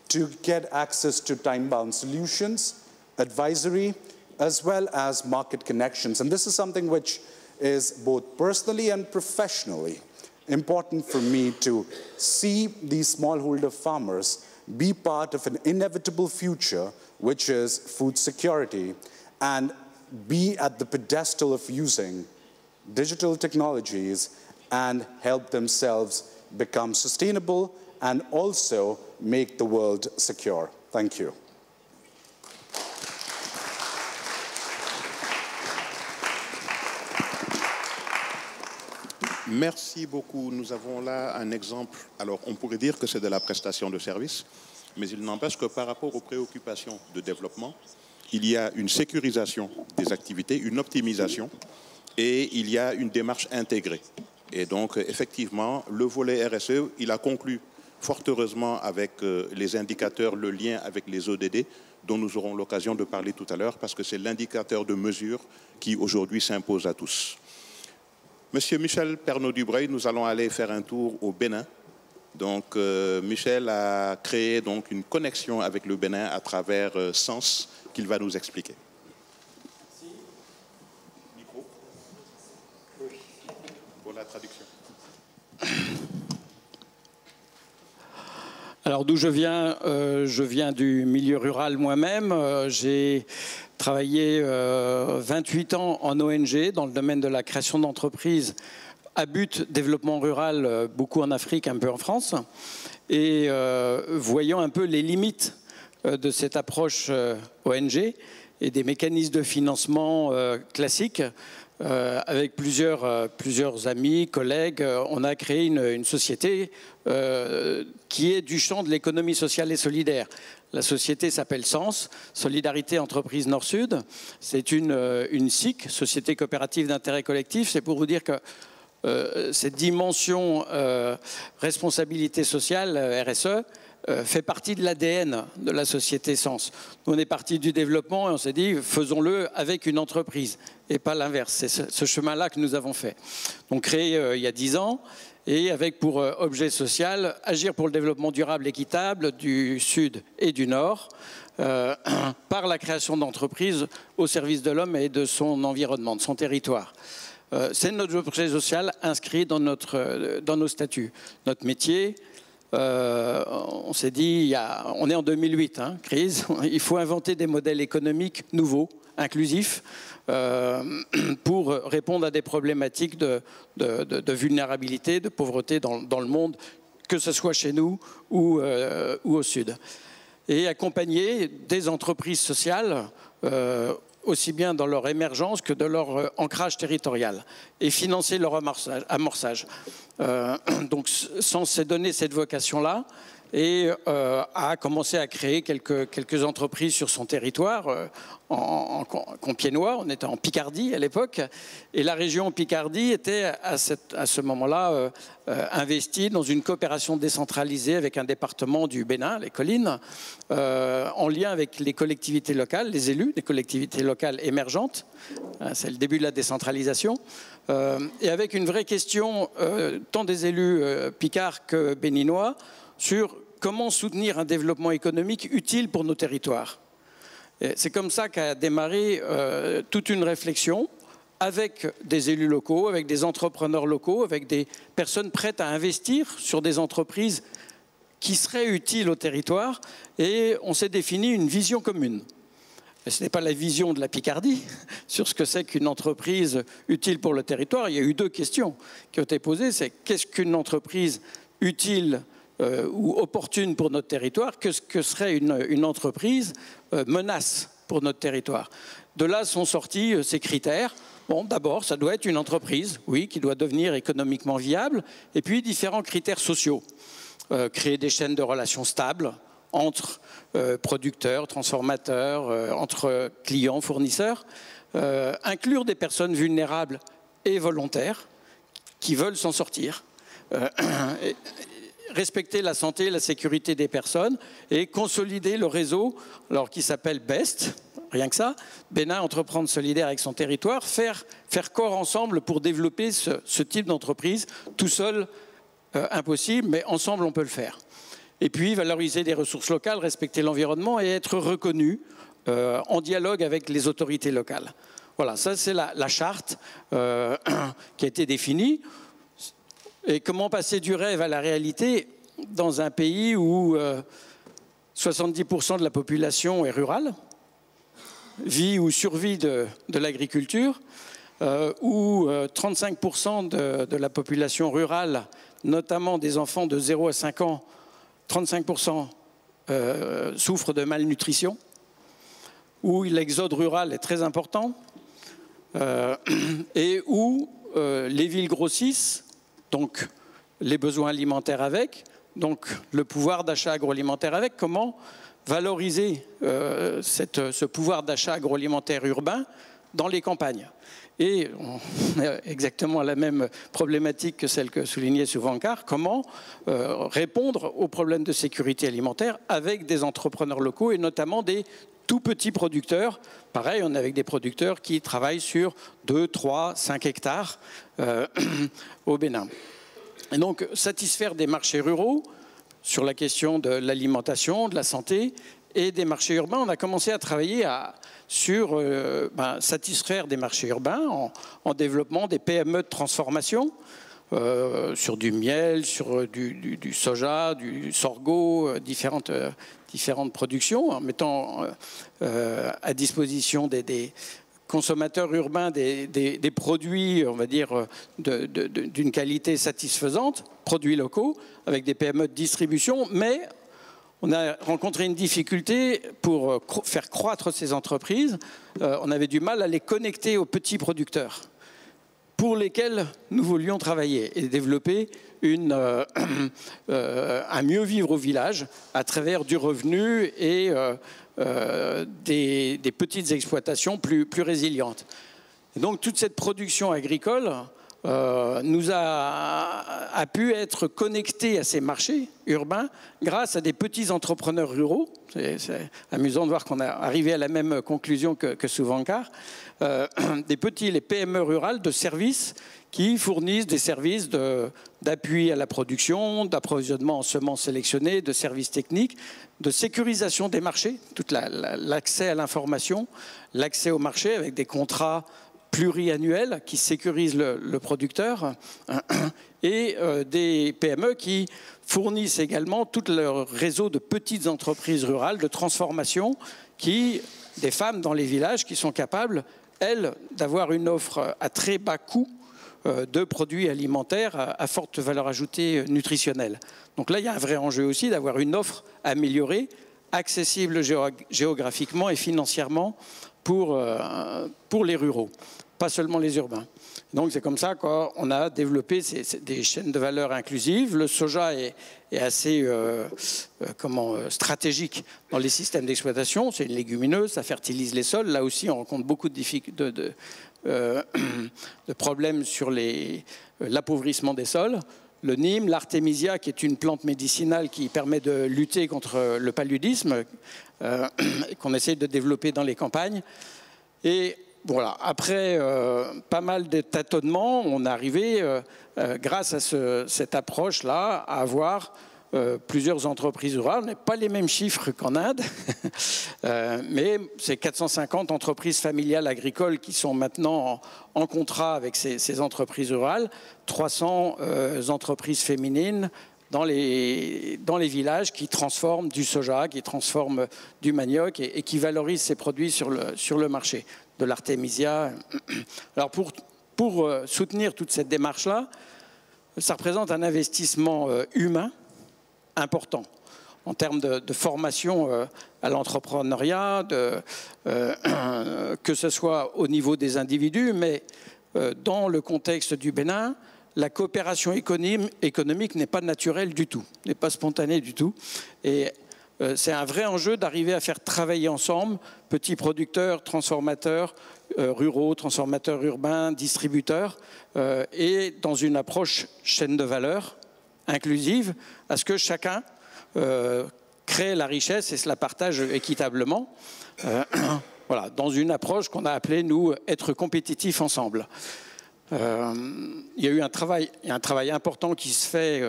to get access to time-bound solutions, advisory, as well as market connections. And this is something which is both personally and professionally important for me to see these smallholder farmers be part of an inevitable future, which is food security, and be at the pedestal of using digital technologies and help themselves become sustainable and also make the world secure. Thank you. Merci beaucoup. Nous avons là un exemple. Alors, on pourrait dire que c'est de la prestation de service, mais il n'empêche que par rapport aux préoccupations de développement, il y a une sécurisation des activités, une optimisation, et il y a une démarche intégrée. Et donc, effectivement, le volet RSE, il a conclu fort heureusement avec les indicateurs, le lien avec les ODD, dont nous aurons l'occasion de parler tout à l'heure, parce que c'est l'indicateur de mesure qui aujourd'hui s'impose à tous. Monsieur Michel Pernaut-Dubreuil, nous allons aller faire un tour au Bénin. Donc, Michel a créé donc une connexion avec le Bénin à travers Sens, qu'il va nous expliquer. Micro. Oui. traduction. Alors d'où je viens du milieu rural moi-même. J'ai travaillé 28 ans en ONG dans le domaine de la création d'entreprises à but développement rural, beaucoup en Afrique, un peu en France. Et voyant un peu les limites de cette approche ONG et des mécanismes de financement classiques, avec plusieurs amis, collègues, on a créé une société qui est du champ de l'économie sociale et solidaire. La société s'appelle SENS, Solidarité Entreprise Nord-Sud. C'est une SIC, Société Coopérative d'Intérêt Collectif. C'est pour vous dire que cette dimension responsabilité sociale, RSE, fait partie de l'ADN de la société Sens. Nous, on est parti du développement et on s'est dit, faisons-le avec une entreprise et pas l'inverse. C'est ce chemin-là que nous avons fait. Donc, créé il y a 10 ans et avec pour objet social, agir pour le développement durable et équitable du Sud et du Nord par la création d'entreprises au service de l'homme et de son environnement, de son territoire. C'est notre objet social inscrit dans nos statuts. Notre métier, on s'est dit, on est en 2008, crise, il faut inventer des modèles économiques nouveaux, inclusifs, pour répondre à des problématiques de vulnérabilité, de pauvreté dans le monde, que ce soit chez nous ou au Sud. Et accompagner des entreprises sociales aussi bien dans leur émergence que de leur ancrage territorial, et financer leur amorçage. Donc, sans se donner cette vocation-là, et a commencé à créer quelques entreprises sur son territoire, en Compiègnois, on était en Picardie à l'époque, et la région Picardie était à ce moment-là investie dans une coopération décentralisée avec un département du Bénin, les collines, en lien avec les collectivités locales, les élus, les collectivités locales émergentes, c'est le début de la décentralisation, et avec une vraie question, tant des élus picards que béninois, sur comment soutenir un développement économique utile pour nos territoires. C'est comme ça qu'a démarré toute une réflexion avec des élus locaux, avec des entrepreneurs locaux, avec des personnes prêtes à investir sur des entreprises qui seraient utiles au territoire, et on s'est défini une vision commune. Et ce n'est pas la vision de la Picardie sur ce que c'est qu'une entreprise utile pour le territoire. Il y a eu 2 questions qui ont été posées. C'est qu'est-ce qu'une entreprise utile ou opportune pour notre territoire, que serait une entreprise menace pour notre territoire. De là sont sortis ces critères. Bon, d'abord, ça doit être une entreprise, oui, qui doit devenir économiquement viable, et puis différents critères sociaux. Créer des chaînes de relations stables entre producteurs, transformateurs, entre clients, fournisseurs, inclure des personnes vulnérables et volontaires qui veulent s'en sortir, respecter la santé et la sécurité des personnes et consolider le réseau, alors qui s'appelle BEST, rien que ça, Bénin Entreprendre Solidaire avec son territoire, faire corps ensemble pour développer ce type d'entreprise. Tout seul, impossible, mais ensemble, on peut le faire. Et puis, valoriser les ressources locales, respecter l'environnement et être reconnu en dialogue avec les autorités locales. Voilà, ça c'est la charte qui a été définie. Et comment passer du rêve à la réalité dans un pays où 70% de la population est rurale, vit ou survit de l'agriculture, où 35% de la population rurale, notamment des enfants de 0 à 5 ans, 35% souffrent de malnutrition, où l'exode rural est très important, et où les villes grossissent, donc les besoins alimentaires avec, donc le pouvoir d'achat agroalimentaire avec. Comment valoriser ce pouvoir d'achat agroalimentaire urbain dans les campagnes? Et on a exactement la même problématique que celle que soulignait Souvankar. Comment répondre aux problèmes de sécurité alimentaire avec des entrepreneurs locaux et notamment des tout petits producteurs. Pareil, on est avec des producteurs qui travaillent sur 2, 3, 5 hectares au Bénin. Et donc, satisfaire des marchés ruraux sur la question de l'alimentation, de la santé et des marchés urbains. On a commencé à travailler sur satisfaire des marchés urbains en développement des PME de transformation. sur du miel, sur du soja, du sorgho, différentes productions, en mettant à disposition des consommateurs urbains des produits, on va dire, d'une qualité satisfaisante, produits locaux, avec des PME de distribution, mais on a rencontré une difficulté pour faire croître ces entreprises. On avait du mal à les connecter aux petits producteurs pour lesquels nous voulions travailler et développer un mieux vivre au village à travers du revenu et des petites exploitations plus résilientes. Et donc toute cette production agricole nous a pu être connectée à ces marchés urbains grâce à des petits entrepreneurs ruraux. C'est amusant de voir qu'on est arrivé à la même conclusion que Souvankar. Les PME rurales de services qui fournissent des services d'appui à la production, d'approvisionnement en semences sélectionnées, de services techniques, de sécurisation des marchés, tout l'accès à l'information, l'accès au marché avec des contrats pluriannuels qui sécurisent le producteur et des PME qui fournissent également tout leur réseau de petites entreprises rurales de transformation, des femmes dans les villages qui sont capables, elles, d'avoir une offre à très bas coût de produits alimentaires à forte valeur ajoutée nutritionnelle. Donc là, il y a un vrai enjeu aussi d'avoir une offre améliorée, accessible géographiquement et financièrement pour les ruraux, pas seulement les urbains. Donc c'est comme ça qu'on a développé des chaînes de valeur inclusives. Le soja est assez stratégique dans les systèmes d'exploitation. C'est une légumineuse, ça fertilise les sols. Là aussi, on rencontre beaucoup de problèmes sur l'appauvrissement des sols. Le Nîmes, l'artémisia, qui est une plante médicinale qui permet de lutter contre le paludisme, qu'on essaie de développer dans les campagnes. Et voilà, après pas mal de tâtonnements, on est arrivé, grâce à cette approche-là, à avoir plusieurs entreprises rurales. On n'a pas les mêmes chiffres qu'en Inde, mais c'est 450 entreprises familiales agricoles qui sont maintenant en contrat avec ces entreprises rurales, 300 entreprises féminines dans les villages qui transforment du soja, qui transforment du manioc et qui valorisent ces produits sur le marché, de l'artémisia. Alors pour soutenir toute cette démarche-là, ça représente un investissement humain important en termes de formation à l'entrepreneuriat, que ce soit au niveau des individus, mais dans le contexte du Bénin, la coopération économique n'est pas naturelle du tout, n'est pas spontanée du tout. Et c'est un vrai enjeu d'arriver à faire travailler ensemble petits producteurs, transformateurs ruraux, transformateurs urbains, distributeurs, et dans une approche chaîne de valeur inclusive, à ce que chacun crée la richesse et se la partage équitablement. Voilà, dans une approche qu'on a appelée, nous, être compétitifs ensemble. Il y a eu un travail important qui se fait,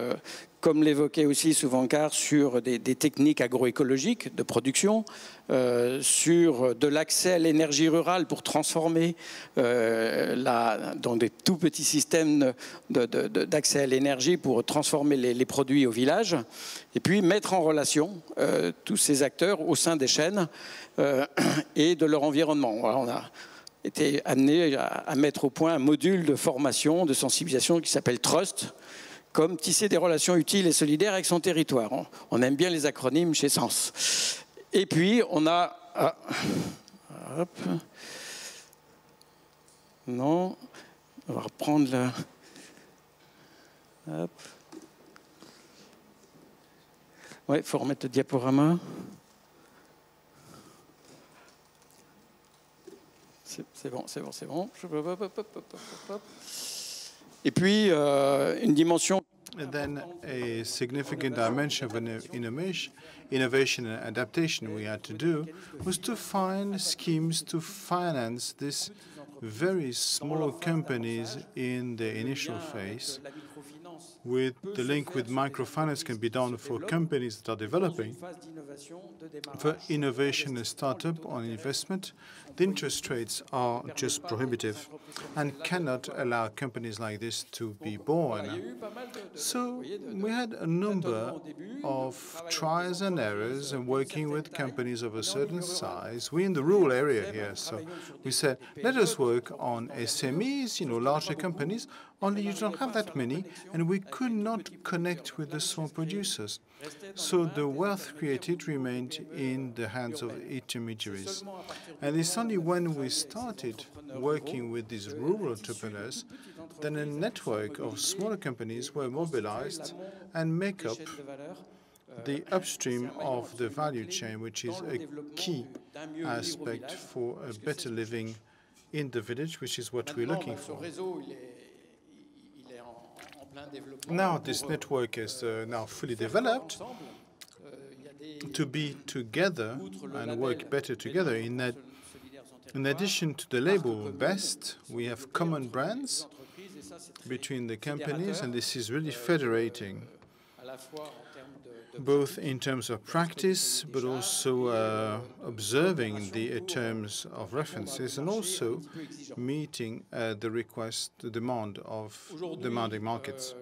comme l'évoquait aussi Souvankar, sur des techniques agroécologiques de production, sur de l'accès à l'énergie rurale pour transformer dans des tout petits systèmes d'accès à l'énergie pour transformer les produits au village, et puis mettre en relation tous ces acteurs au sein des chaînes et de leur environnement. Voilà, on a été amené à mettre au point un module de formation, de sensibilisation qui s'appelle Trust, comme tisser des relations utiles et solidaires avec son territoire. On aime bien les acronymes chez Sens. Et puis, on a... hop. Non, on va reprendre la... Hop. Ouais, il faut remettre le diaporama. C'est bon. Et puis, une dimension... And then a significant dimension of innovation and adaptation we had to do was to find schemes to finance these very small companies in the initial phase with the link with microfinance can be done for companies that are developing. For innovation and startup on investment, the interest rates are just prohibitive and cannot allow companies like this to be born. So we had a number of trials and errors and working with companies of a certain size. We're in the rural area here, so we said, let us work on SMEs, larger companies, only you don't have that many, and we could not connect with the small producers. So the wealth created remained in the hands of intermediaries. And it's only when we started working with these rural entrepreneurs that a network of smaller companies were mobilized and make up the upstream of the value chain, which is a key aspect for a better living in the village, which is what we're looking for. Now this network is now fully developed to be together and work better together. In addition to the label BEST, we have common brands between the companies, and this is really federating, both in terms of practice, but also observing the terms of references, and also meeting the demand of demanding markets.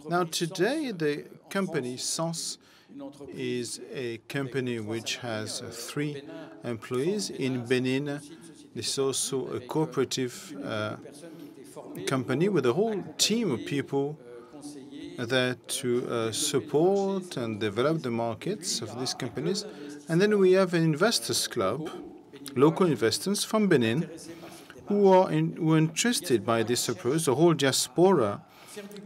Now, today, the company Sens is a company which has 3 employees. In Benin, this is also a cooperative company with a whole team of people there to support and develop the markets of these companies. And then we have an investors club, local investors from Benin, who are interested by this approach, the whole diaspora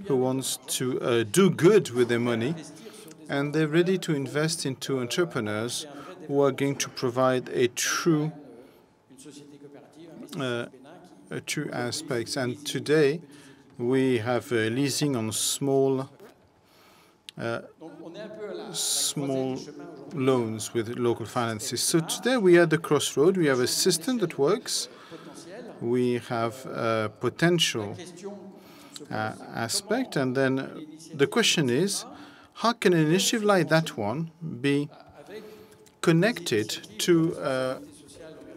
who wants to do good with their money, and they're ready to invest into entrepreneurs who are going to provide a true aspects. And today, we have leasing on small loans with local finances. So today we are at the crossroad. We have a system that works. We have a potential aspect. And then the question is, how can an initiative like that one be connected to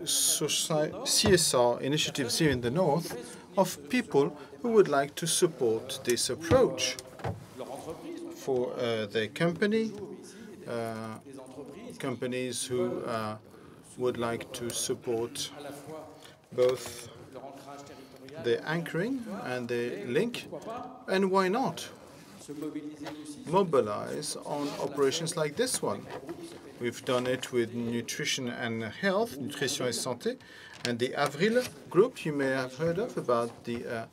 CSR initiatives here in the north of people who would like to support this approach for their company, companies who would like to support both the anchoring and the link, and why not mobilize on operations like this one? We've done it with nutrition and health, nutrition et santé, and the Avril group you may have heard of about the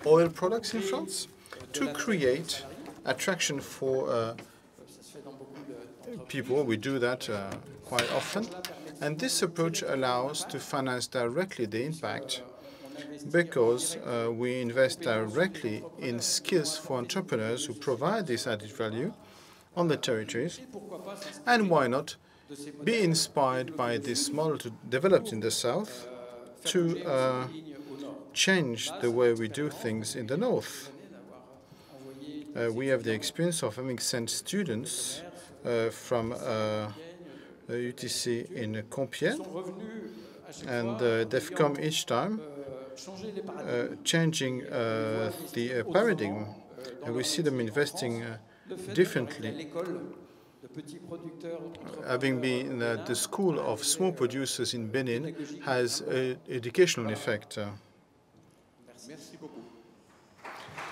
oil products in France, to create attraction for people. We do that quite often. And this approach allows to finance directly the impact because we invest directly in skills for entrepreneurs who provide this added value on the territories. And why not be inspired by this model developed in the south to change the way we do things in the north. We have the experience of having sent students from UTC in Compiègne, and they've come each time changing the paradigm, and we see them investing differently. Having been at the school of small producers in Benin has an educational effect.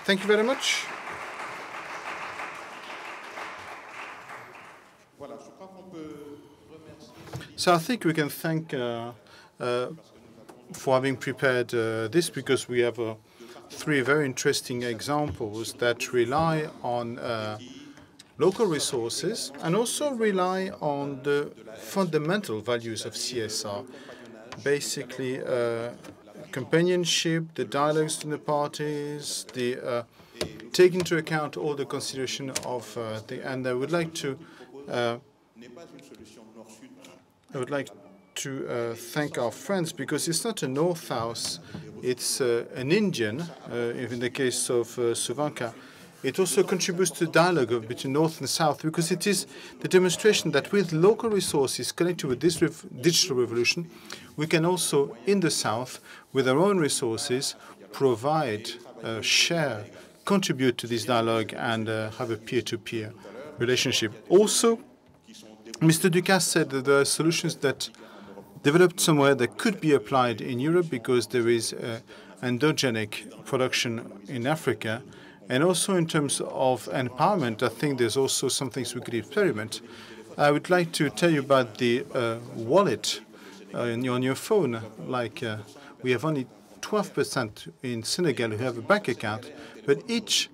Thank you very much. So I think we can thank for having prepared this, because we have 3 very interesting examples that rely on local resources and also rely on the fundamental values of CSR. Basically, companionship, the dialogues between the parties, the take into account all the consideration of and I would like to thank our friends, because it's not a north-south, it's an Indian, in the case of Suvanka, It also contributes to dialogue between North and South, because it is the demonstration that with local resources connected with this digital revolution, we can also, in the South, with our own resources, provide, share, contribute to this dialogue and have a peer-to-peer relationship. Also, Mr. Ducasse said that there are solutions that developed somewhere that could be applied in Europe because there is endogenic production in Africa. And also in terms of empowerment, I think there's also some things we could experiment. I would like to tell you about the wallet on your phone. Like we have only 12% in Senegal who have a bank account, but each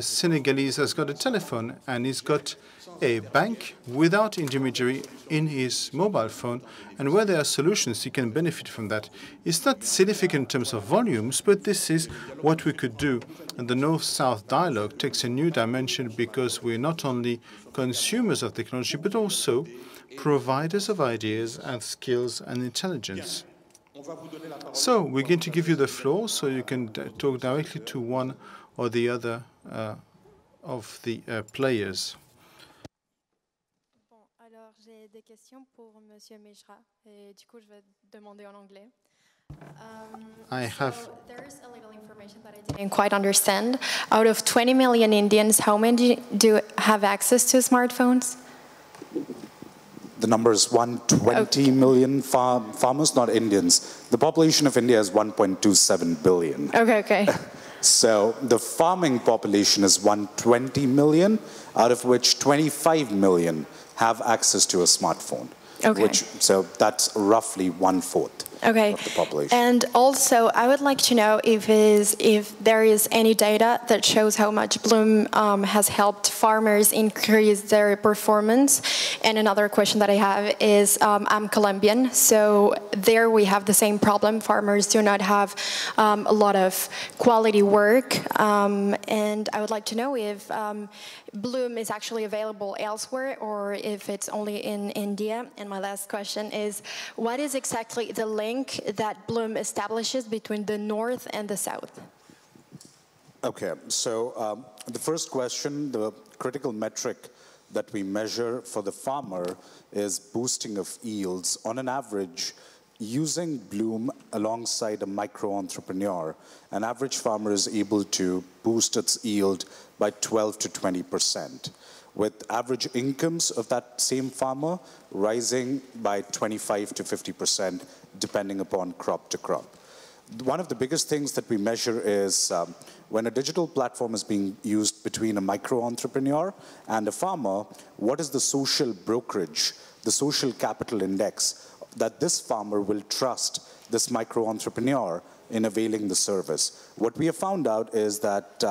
Senegalese has got a telephone and he's got a bank without intermediary in his mobile phone, and where there are solutions, you can benefit from that. It's not significant in terms of volumes, but this is what we could do. And the North-South dialogue takes a new dimension because we're not only consumers of technology, but also providers of ideas and skills and intelligence. So we're going to give you the floor so you can talk directly to one or the other of the players. Alors, j'ai des questions pour Monsieur Mejra, et du coup, je vais demander en anglais. So there is a little information that I didn't quite understand. Out of 20 million Indians, how many do have access to smartphones? The number is 120 million farmers, not Indians. The population of India is 1.27 billion. Okay. So the farming population is 120 million, out of which 25 million have access to a smartphone. Okay. So that's roughly 1/4 of the population. And also, I would like to know if there is any data that shows how much Bloom has helped farmers increase their performance. And another question that I have is, I'm Colombian, so there we have the same problem. Farmers do not have a lot of quality work. And I would like to know if Bloom is actually available elsewhere or if it's only in India. And my last question is, what is exactly the link that Bloom establishes between the North and the South? Okay, so the first question, the critical metric that we measure for the farmer is boosting of yields. On an average, using Bloom alongside a micro-entrepreneur, an average farmer is able to boost its yield by 12 to 20%, with average incomes of that same farmer rising by 25 to 50%, depending upon crop to crop. One of the biggest things that we measure is when a digital platform is being used between a micro-entrepreneur and a farmer, what is the social brokerage, the social capital index that this farmer will trust this micro-entrepreneur in availing the service. What we have found out is that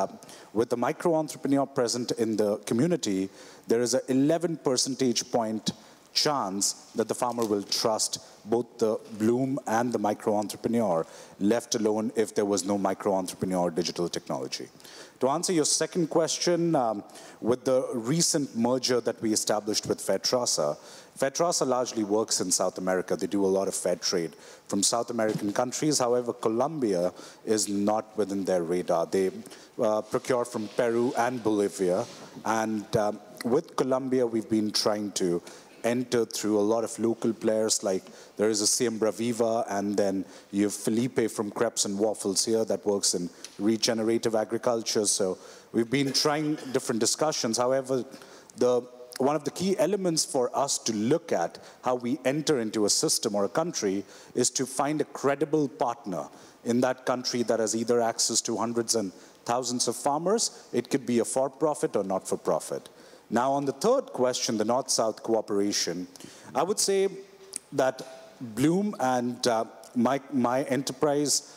with the micro-entrepreneur present in the community, there is an 11 percentage point chance that the farmer will trust both the Bloom and the micro-entrepreneur, left alone if there was no micro-entrepreneur digital technology. To answer your second question, with the recent merger that we established with FedTrasa largely works in South America. They do a lot of fair trade from South American countries. However, Colombia is not within their radar. They procure from Peru and Bolivia. And with Colombia, we've been trying to enter through a lot of local players, like there is a Siembra Viva, and then you have Felipe from Crepes and Waffles here that works in regenerative agriculture. So we've been trying different discussions. However, one of the key elements for us to look at how we enter into a system or a country is to find a credible partner in that country that has either access to hundreds and thousands of farmers. It could be a for-profit or not-for-profit. Now, on the third question, the North-South cooperation, I would say that Bloom and my enterprise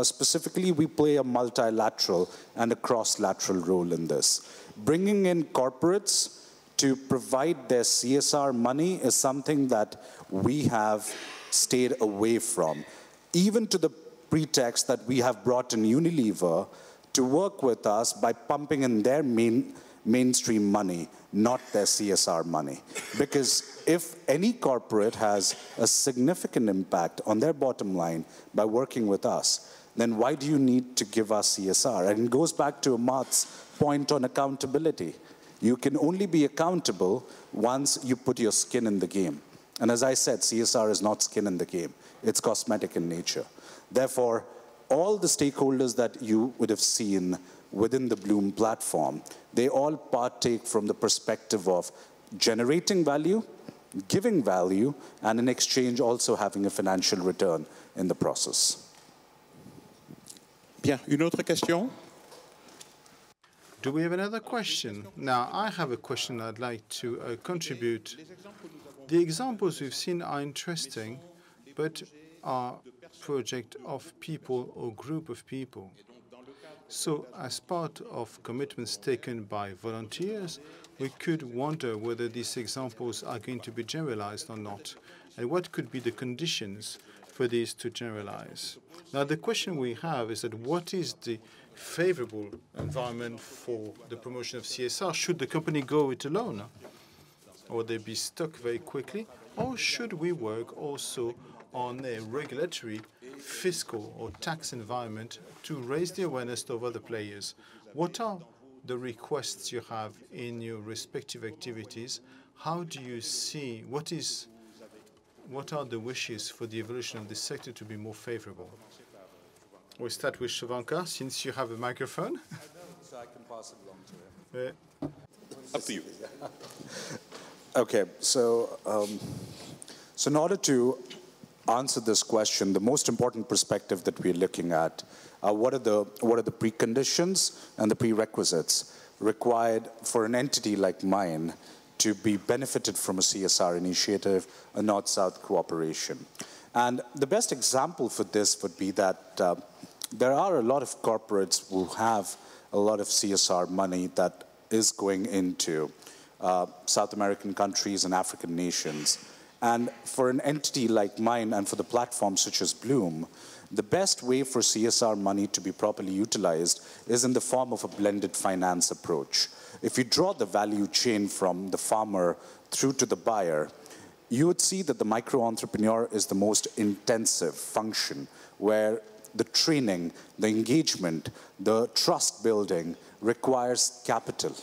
specifically, we play a multilateral and a cross-lateral role in this. Bringing in corporates to provide their CSR money is something that we have stayed away from, even to the pretext that we have brought in Unilever to work with us by pumping in their mainstream money. not their CSR money. Because if any corporate has a significant impact on their bottom line by working with us, then why do you need to give us CSR? And it goes back to Amart's point on accountability. You can only be accountable once you put your skin in the game. And as I said, CSR is not skin in the game. It's cosmetic in nature. Therefore, all the stakeholders that you would have seen within the Bloom platform, they all partake from the perspective of generating value, giving value, and in exchange also having a financial return in the process. Bien, une autre question? Do we have another question? Now, I have a question I'd like to contribute. The examples we've seen are interesting, but are project of people or group of people. So, as part of commitments taken by volunteers, we could wonder whether these examples are going to be generalized or not, and what could be the conditions for these to generalize. Now, the question we have is that what is the favorable environment for the promotion of CSR? Should the company go it alone? Or they be stuck very quickly? Or should we work also on a regulatory, fiscal, or tax environment to raise the awareness of other players? What are the requests you have in your respective activities? How do you see, what are the wishes for the evolution of this sector to be more favorable? We'll start with Shovanka, since you have a microphone. So I can pass it along to him. Up to you. Okay, so in order to answer this question, the most important perspective that we're looking at are what are the preconditions and the prerequisites required for an entity like mine to be benefited from a CSR initiative, a North-South cooperation. And the best example for this would be that there are a lot of corporates who have a lot of CSR money that is going into South American countries and African nations. And for an entity like mine and for the platforms such as Bloom, the best way for CSR money to be properly utilized is in the form of a blended finance approach. If you draw the value chain from the farmer through to the buyer, you would see that the micro-entrepreneur is the most intensive function where the training, the engagement, the trust building requires capital.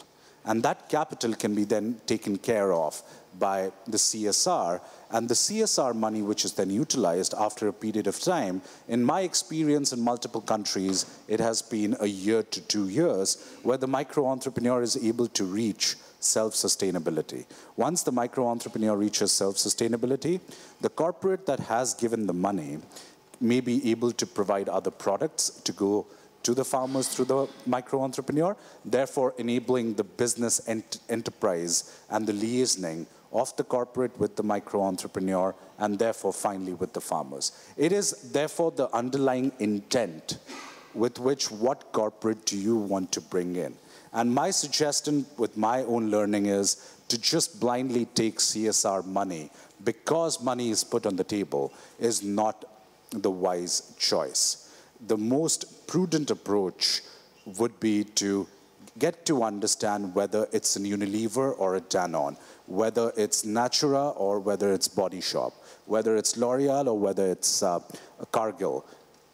And that capital can be then taken care of by the CSR, and the CSR money which is then utilized after a period of time. In my experience in multiple countries, it has been a year to 2 years where the micro-entrepreneur is able to reach self-sustainability. Once the micro-entrepreneur reaches self-sustainability, the corporate that has given the money may be able to provide other products to go to the farmers through the micro-entrepreneur, therefore enabling the business enterprise and the liaising of the corporate with the micro-entrepreneur, and therefore finally with the farmers. It is therefore the underlying intent with which what corporate do you want to bring in. And my suggestion with my own learning is to just blindly take CSR money because money is put on the table is not the wise choice. The most prudent approach would be to get to understand whether it's an Unilever or a Danone, whether it's Natura or whether it's Body Shop, whether it's L'Oreal or whether it's Cargill.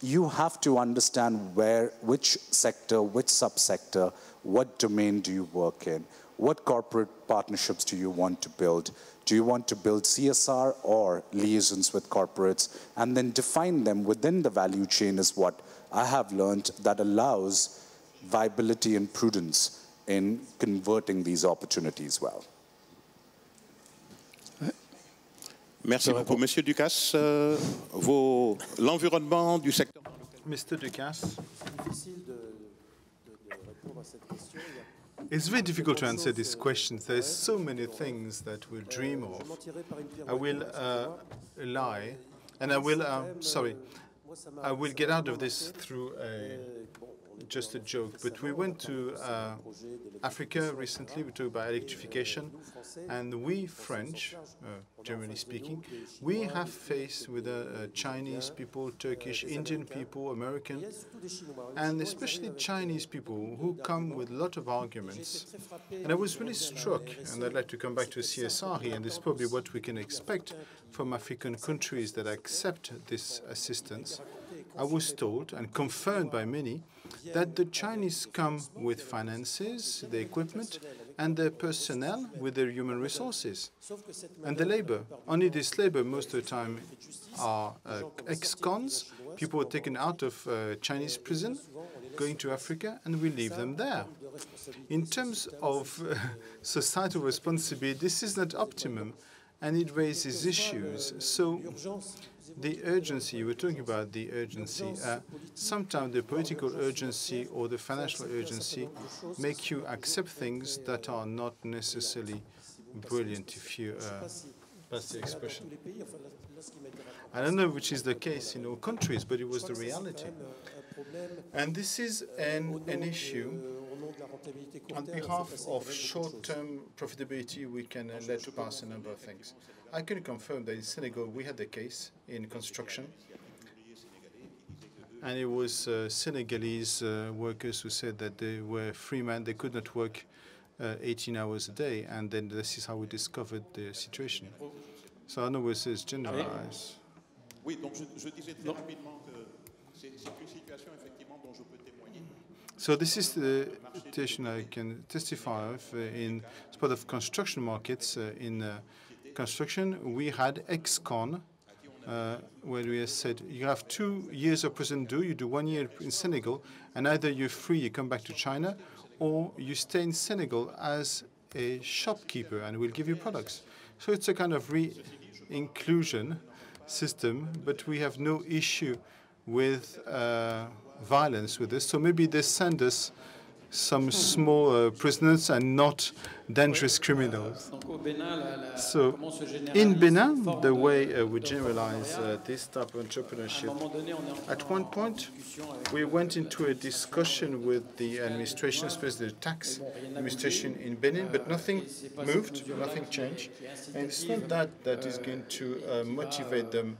You have to understand which sector, which subsector, what domain do you work in, what corporate partnerships do you want to build. Do you want to build CSR or liaisons with corporates, and then define them within the value chain is what I have learned that allows viability and prudence in converting these opportunities well. Merci beaucoup. Monsieur Ducasse, l'environnement du secteur... Mr. Ducasse. It's very difficult to answer these questions. There's so many things that we'll dream of. I will lie, and I will get out of this through just a joke, but we went to Africa recently. We talked about electrification, and we French, generally speaking, we have faced with Chinese people, Turkish, Indian people, American, and especially Chinese people who come with a lot of arguments. And I was really struck, and I'd like to come back to CSR here, and this is probably what we can expect from African countries that accept this assistance. I was told, and confirmed by many, that the Chinese come with finances, the equipment, and their personnel with their human resources, and the labor. Only this labor, most of the time, are ex-cons, people are taken out of Chinese prison, going to Africa, and we leave them there. In terms of societal responsibility, this is not optimum, and it raises issues. So the urgency, you were talking about the urgency. Sometimes the political urgency or the financial urgency make you accept things that are not necessarily brilliant, if you that's the expression. I don't know which is the case in all countries, but it was the reality. And this is an issue. On behalf of short-term profitability, we can let pass a number of things. I can confirm that in Senegal, we had a case in construction, and it was Senegalese workers who said that they were free men, they could not work 18 hours a day, and then this is how we discovered the situation. So I don't know whether this is generalized. Oui, donc je disais très rapidement que c'est une situation effectivement dont je peux témoigner. So this is the situation I can testify of in part of construction markets. In construction, we had ex-con, where we said, you have 2 years of prison due, you do 1 year in Senegal, and either you're free, you come back to China, or you stay in Senegal as a shopkeeper, and we'll give you products. So it's a kind of re-inclusion system, but we have no issue with violence with this. So maybe they send us some small prisoners and not dangerous criminals. So in Benin, the way we generalize this type of entrepreneurship, at one point, we went into a discussion with the administration, especially the tax administration in Benin, but nothing moved, nothing changed. And it's not that is going to motivate them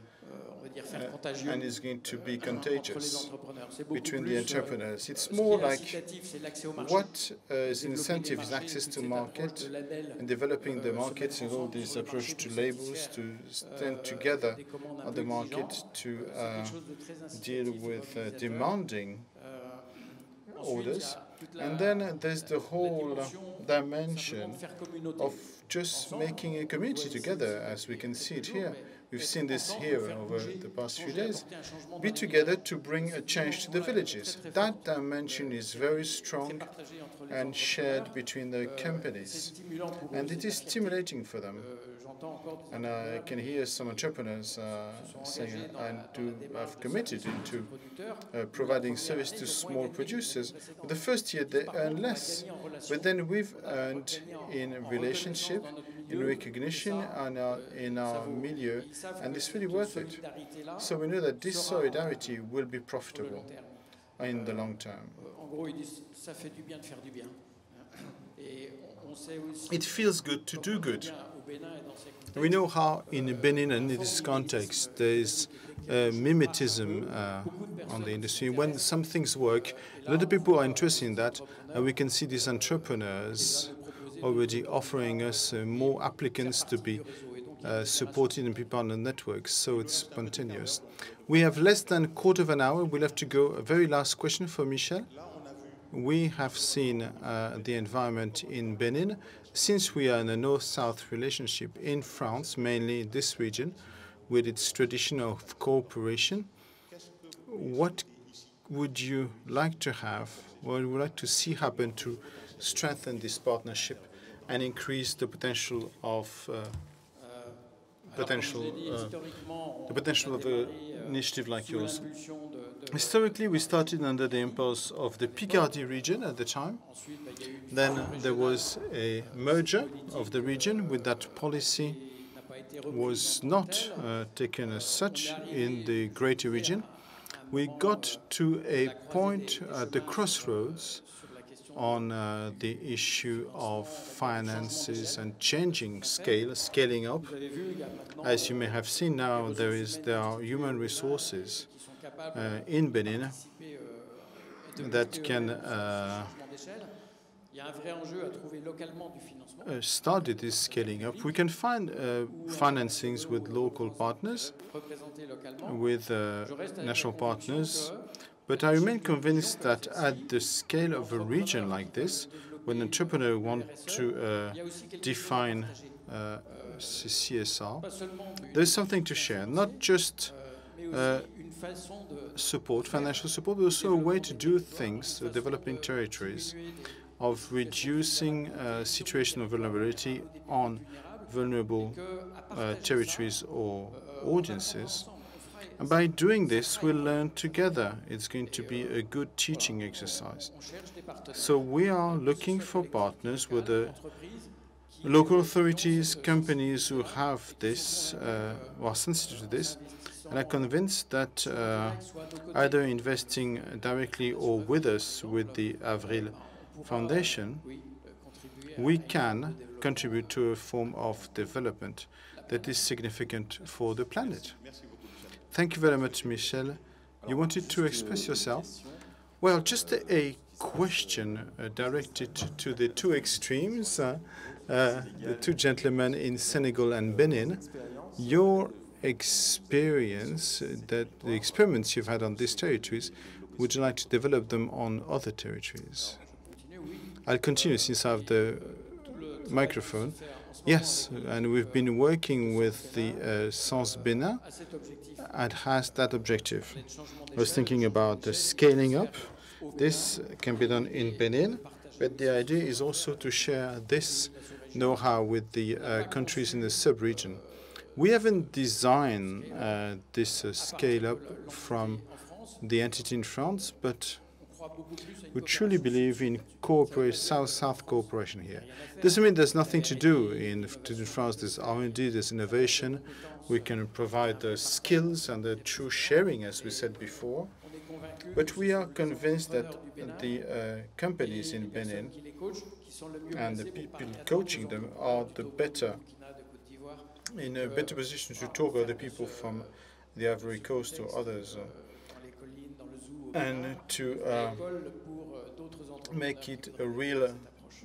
and is going to be contagious between the entrepreneurs. It's more like what is incentive is access to market and developing the markets and all these approach to labels to stand together on the market to deal with demanding orders. And then there's the whole dimension of just making a community together, as we can see it here. We've seen this here over the past few days. Be together to bring a change to the villages. That dimension is very strong and shared between the companies. And it is stimulating for them. And I can hear some entrepreneurs saying, I've committed into providing service to small producers. But the first year they earn less. But then we've earned in relationship, in recognition, and in our milieu, and it's really worth it. So we know that this solidarity will be profitable in the long term. It feels good to do good. We know how in Benin and in this context there is mimetism on the industry. When some things work, a lot of people are interested in that, and we can see these entrepreneurs already offering us more applicants to be supported and people on the networks, so it's spontaneous. We have less than a quarter of an hour. We'll have to go. A very last question for Michel. We have seen the environment in Benin. Since we are in a north-south relationship in France, mainly in this region, with its tradition of cooperation, what would you like to have, what would you like to see happen to strengthen this partnership and increase the potential of the potential of an initiative like yours? Historically, we started under the impulse of the Picardy region at the time. Then there was a merger of the region with that policy was not taken as such in the greater region. we got to a point at the crossroads on the issue of finances and changing scaling up. As you may have seen now, there are human resources in Benin that can started this scaling up. We can find financings with local partners, with national partners, but I remain convinced that at the scale of a region like this, when an entrepreneur wants to define CSR, there's something to share, not just support, financial support, but also a way to do things to developing territories, of reducing situation of vulnerability on vulnerable territories or audiences. And by doing this, we'll learn together. It's going to be a good teaching exercise. So we are looking for partners with the local authorities, companies who have this, who are sensitive to this, and are convinced that either investing directly or with us, with the Avril Foundation, we can contribute to a form of development that is significant for the planet. Thank you very much, Michel. You wanted to express yourself? Well, just a question directed to the two extremes, the two gentlemen in Senegal and Benin. Your experience, the experiments you've had on these territories, would you like to develop them on other territories? I'll continue since I have the microphone. Yes, and we've been working with the Sens Benin, and has that objective. I was thinking about the scaling up. This can be done in Benin, but the idea is also to share this know-how with the countries in the sub-region. We haven't designed this scale-up from the entity in France, but we truly believe in South-South cooperation here. Doesn't mean there's nothing to do in France. There's R&D, there's innovation. We can provide the skills and the true sharing, as we said before. But we are convinced that the companies in Benin and the people coaching them are in a better position to talk with the people from the Ivory Coast or others, and to make it a real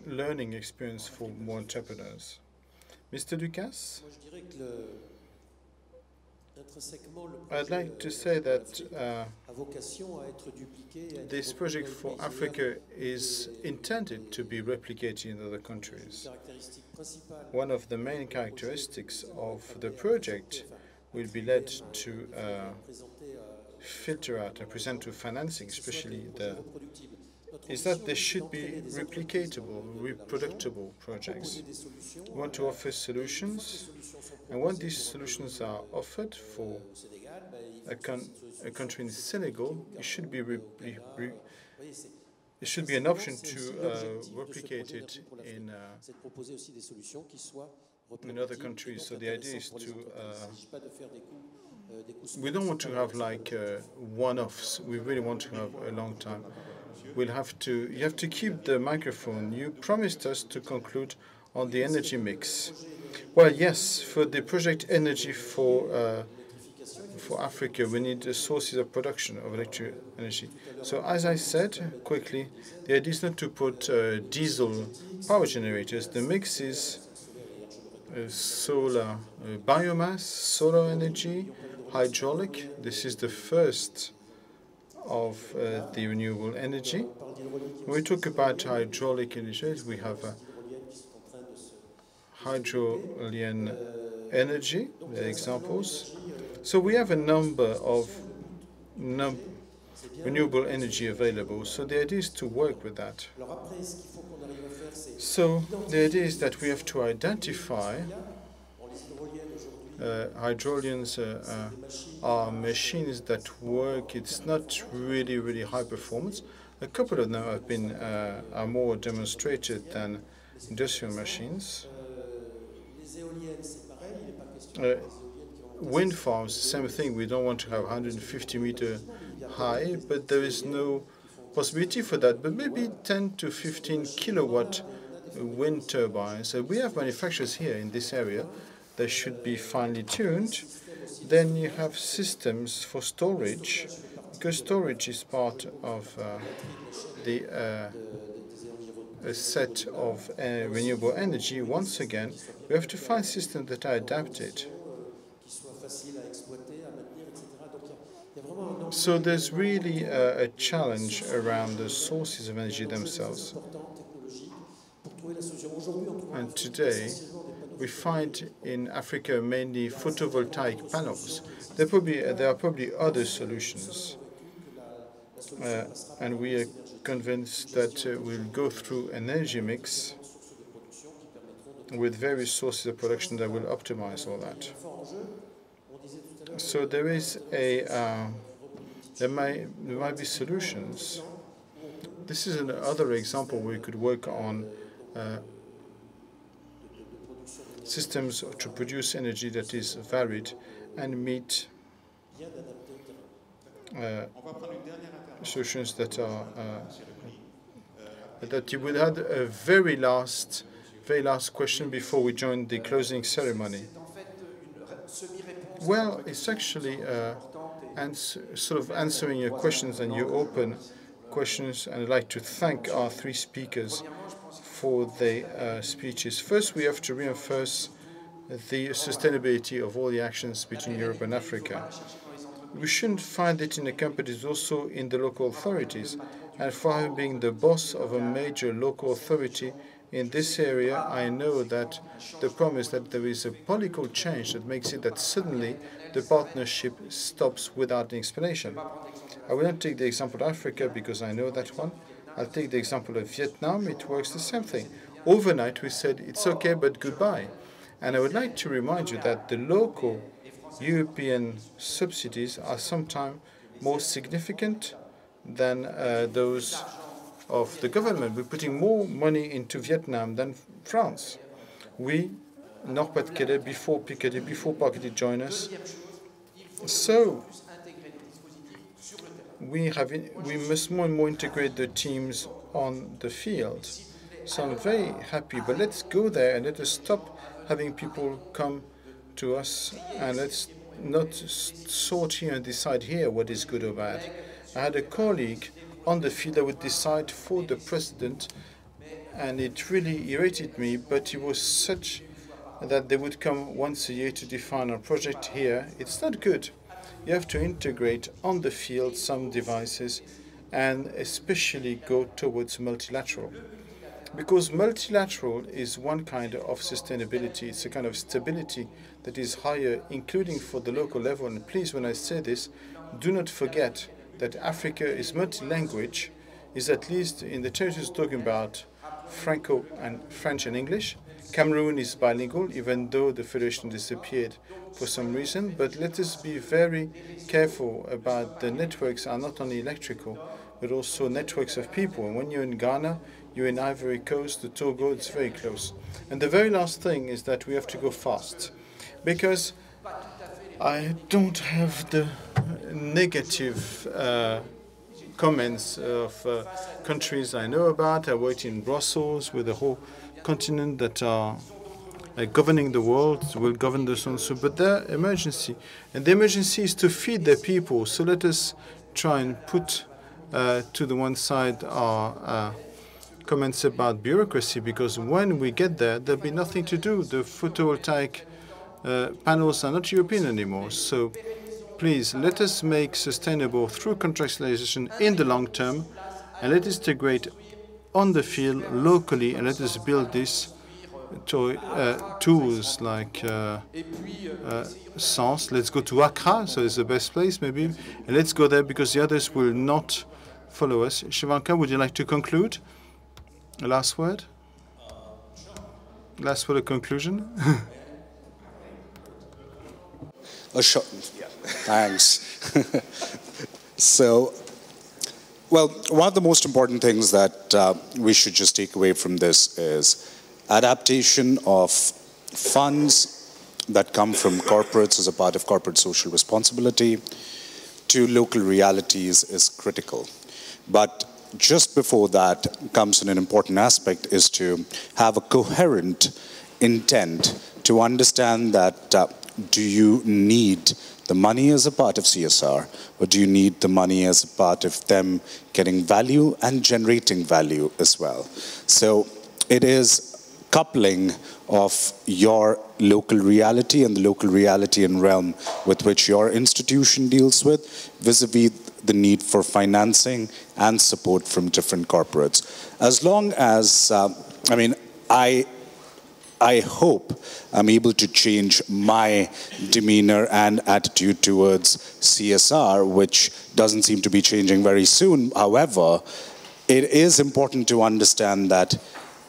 learning experience for more entrepreneurs. Mr. Ducasse? I'd like to say that this project for Africa is intended to be replicated in other countries. One of the main characteristics of the project will be led to filter out and present to financing, especially is that there should be replicatable, reproducible projects. We want to offer solutions, and when these solutions are offered for a country in Senegal, it should be an option to replicate it in other countries. So the idea is to we don't want to have like one-offs. We really want to have a long time. You have to keep the microphone. You promised us to conclude on the energy mix. Well, yes, for the project energy for Africa, we need sources of production of electric energy. So as I said, quickly, the idea is not to put diesel power generators. The mix is solar, biomass, solar energy, hydraulic. This is the first of the renewable energy. When we talk about hydraulic energy, we have hydrogen energy, examples. So we have a number of renewable energy available. So the idea is to work with that. So the idea is that we have to identify hydrolians are machines that work. It's not really high performance. A couple of them have been are more demonstrated than industrial machines. Wind farms, same thing. We don't want to have 150-meter high, but there is no possibility for that. But maybe 10 to 15 kilowatt wind turbines. So we have manufacturers here in this area that should be finely tuned. Then you have systems for storage, because storage is part of a set of renewable energy. Once again, we have to find systems that are adapted. So there's really a challenge around the sources of energy themselves. And today, we find in Africa mainly photovoltaic panels. There are probably other solutions. And we are convinced that we'll go through an energy mix with various sources of production that will optimize all that. So there is there might be solutions. This is another example where we could work on systems to produce energy that is varied and meet solutions that are that you would have a very last question before we join the closing ceremony. Well, it's actually sort of answering your questions and your open questions, and I'd like to thank our three speakers for their speeches. First, we have to reinforce the sustainability of all the actions between Europe and Africa. We shouldn't find it in the companies, also in the local authorities. And for being the boss of a major local authority in this area, I know that the problem is that there is a political change that makes it that suddenly the partnership stops without an explanation. I will not take the example of Africa because I know that one. I'll take the example of Vietnam. It works the same thing. Overnight, we said, it's okay, but goodbye. And I would like to remind you that the local European subsidies are sometimes more significant than those of the government. We're putting more money into Vietnam than France. We, Nord-Pas-de-Calais, before Picardy, before Picardy joined us. So we must more and more integrate the teams on the field. So I'm very happy, but let's go there and let us stop having people come to us, and let's not sort here and decide here what is good or bad. I had a colleague on the field that would decide for the president, and it really irritated me, but it was such that they would come once a year to define a project here. It's not good. You have to integrate on the field some devices and especially go towards multilateral. Because multilateral is one kind of sustainability. It's a kind of stability that is higher, including for the local level. And please, when I say this, do not forget that Africa is multi-language, is at least in the territories talking about Franco and French and English. Cameroon is bilingual, even though the federation disappeared for some reason. But let us be very careful about the networks are not only electrical, but also networks of people. And when you're in Ghana, you're in Ivory Coast, the Togo, it's very close. And the very last thing is that we have to go fast, because I don't have the negative comments of countries I know about. I worked in Brussels with the whole continent that are governing the world, will govern the sun soon. But they're emergency, and the emergency is to feed their people. So let us try and put to the one side our comments about bureaucracy, because when we get there, there'll be nothing to do. The photovoltaic panels are not European anymore. So please, let us make sustainable through contractualization in the long term, and let us integrate on the field locally, and let us build this tools like Sens. Let's go to Accra, so it's the best place maybe, and let's go there because the others will not follow us. Shivanka, would you like to conclude? A last word? Last word of conclusion? Sure. Thanks. So, well, one of the most important things that we should just take away from this is adaptation of funds that come from corporates as a part of corporate social responsibility, to local realities is critical. But just before that comes an important aspect is to have a coherent intent to understand that do you need the money as a part of CSR, or do you need the money as a part of them getting value and generating value as well? So it is coupling of your local reality and the local reality and realm with which your institution deals with, vis-a-vis the need for financing and support from different corporates. As long as, I hope I'm able to change my demeanor and attitude towards CSR, which doesn't seem to be changing very soon. However, it is important to understand that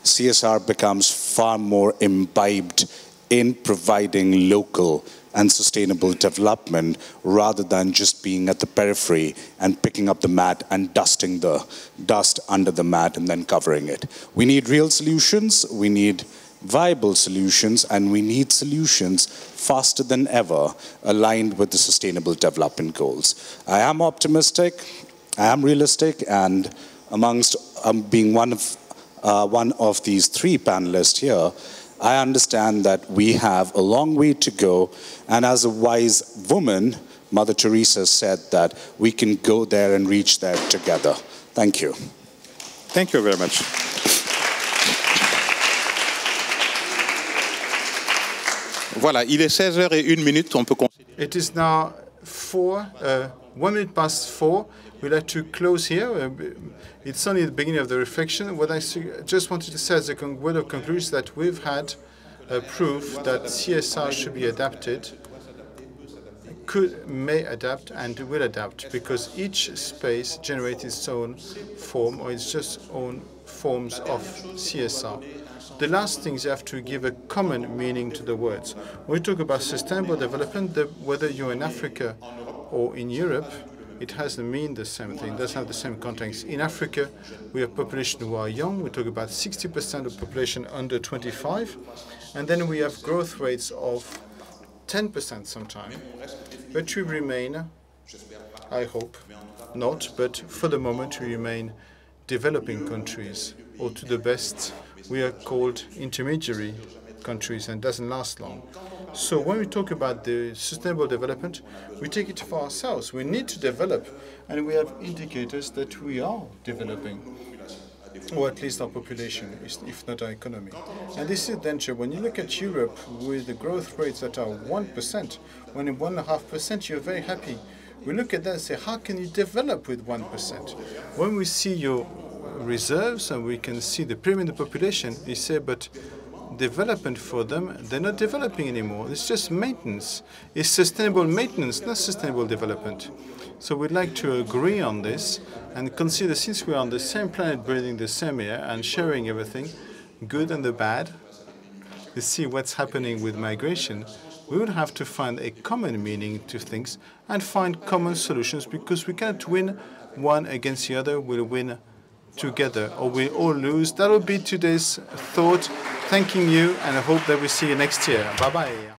CSR becomes far more imbibed in providing local and sustainable development rather than just being at the periphery and picking up the mat and dusting the dust under the mat and then covering it. We need real solutions, we need viable solutions, and we need solutions faster than ever aligned with the Sustainable Development Goals. I am optimistic, I am realistic, and amongst being one of these three panelists here, I understand that we have a long way to go, and as a wise woman, Mother Teresa said that we can go there and reach there together. Thank you. Thank you very much. Voilà, il est 16h01, on peut considérer. It is now 1 minute past 4. We'd like to close here. It's only the beginning of the reflection. What I just wanted to say as a word of conclusion is that we've had proof that CSR should be adapted, may adapt, and will adapt, because each space generates its own form, or its just own forms of CSR. The last thing is you have to give a common meaning to the words. When we talk about sustainable development, whether you're in Africa or in Europe, it doesn't mean the same thing, it doesn't have the same context. In Africa, we have population who are young. We talk about 60% of population under 25. And then we have growth rates of 10% sometimes. But we remain, I hope not, but for the moment we remain developing countries, or to the best, we are called intermediary countries, and doesn't last long. So when we talk about the sustainable development, we take it for ourselves. We need to develop, and we have indicators that we are developing, or at least our population, if not our economy. And this is danger. When you look at Europe with the growth rates that are 1%, when in 1.5% you're very happy. We look at that and say, how can you develop with 1%? When we see your reserves and we can see the pyramid of the population, we say, but development for them, they're not developing anymore. It's just maintenance. It's sustainable maintenance, not sustainable development. So we'd like to agree on this and consider, since we're on the same planet, breathing the same air and sharing everything, good and the bad, to see what's happening with migration, we would have to find a common meaning to things and find common solutions, because we cannot win one against the other. We'll win together, or we all lose. That will be today's thought. Thanking you, and I hope that we see you next year. Bye-bye.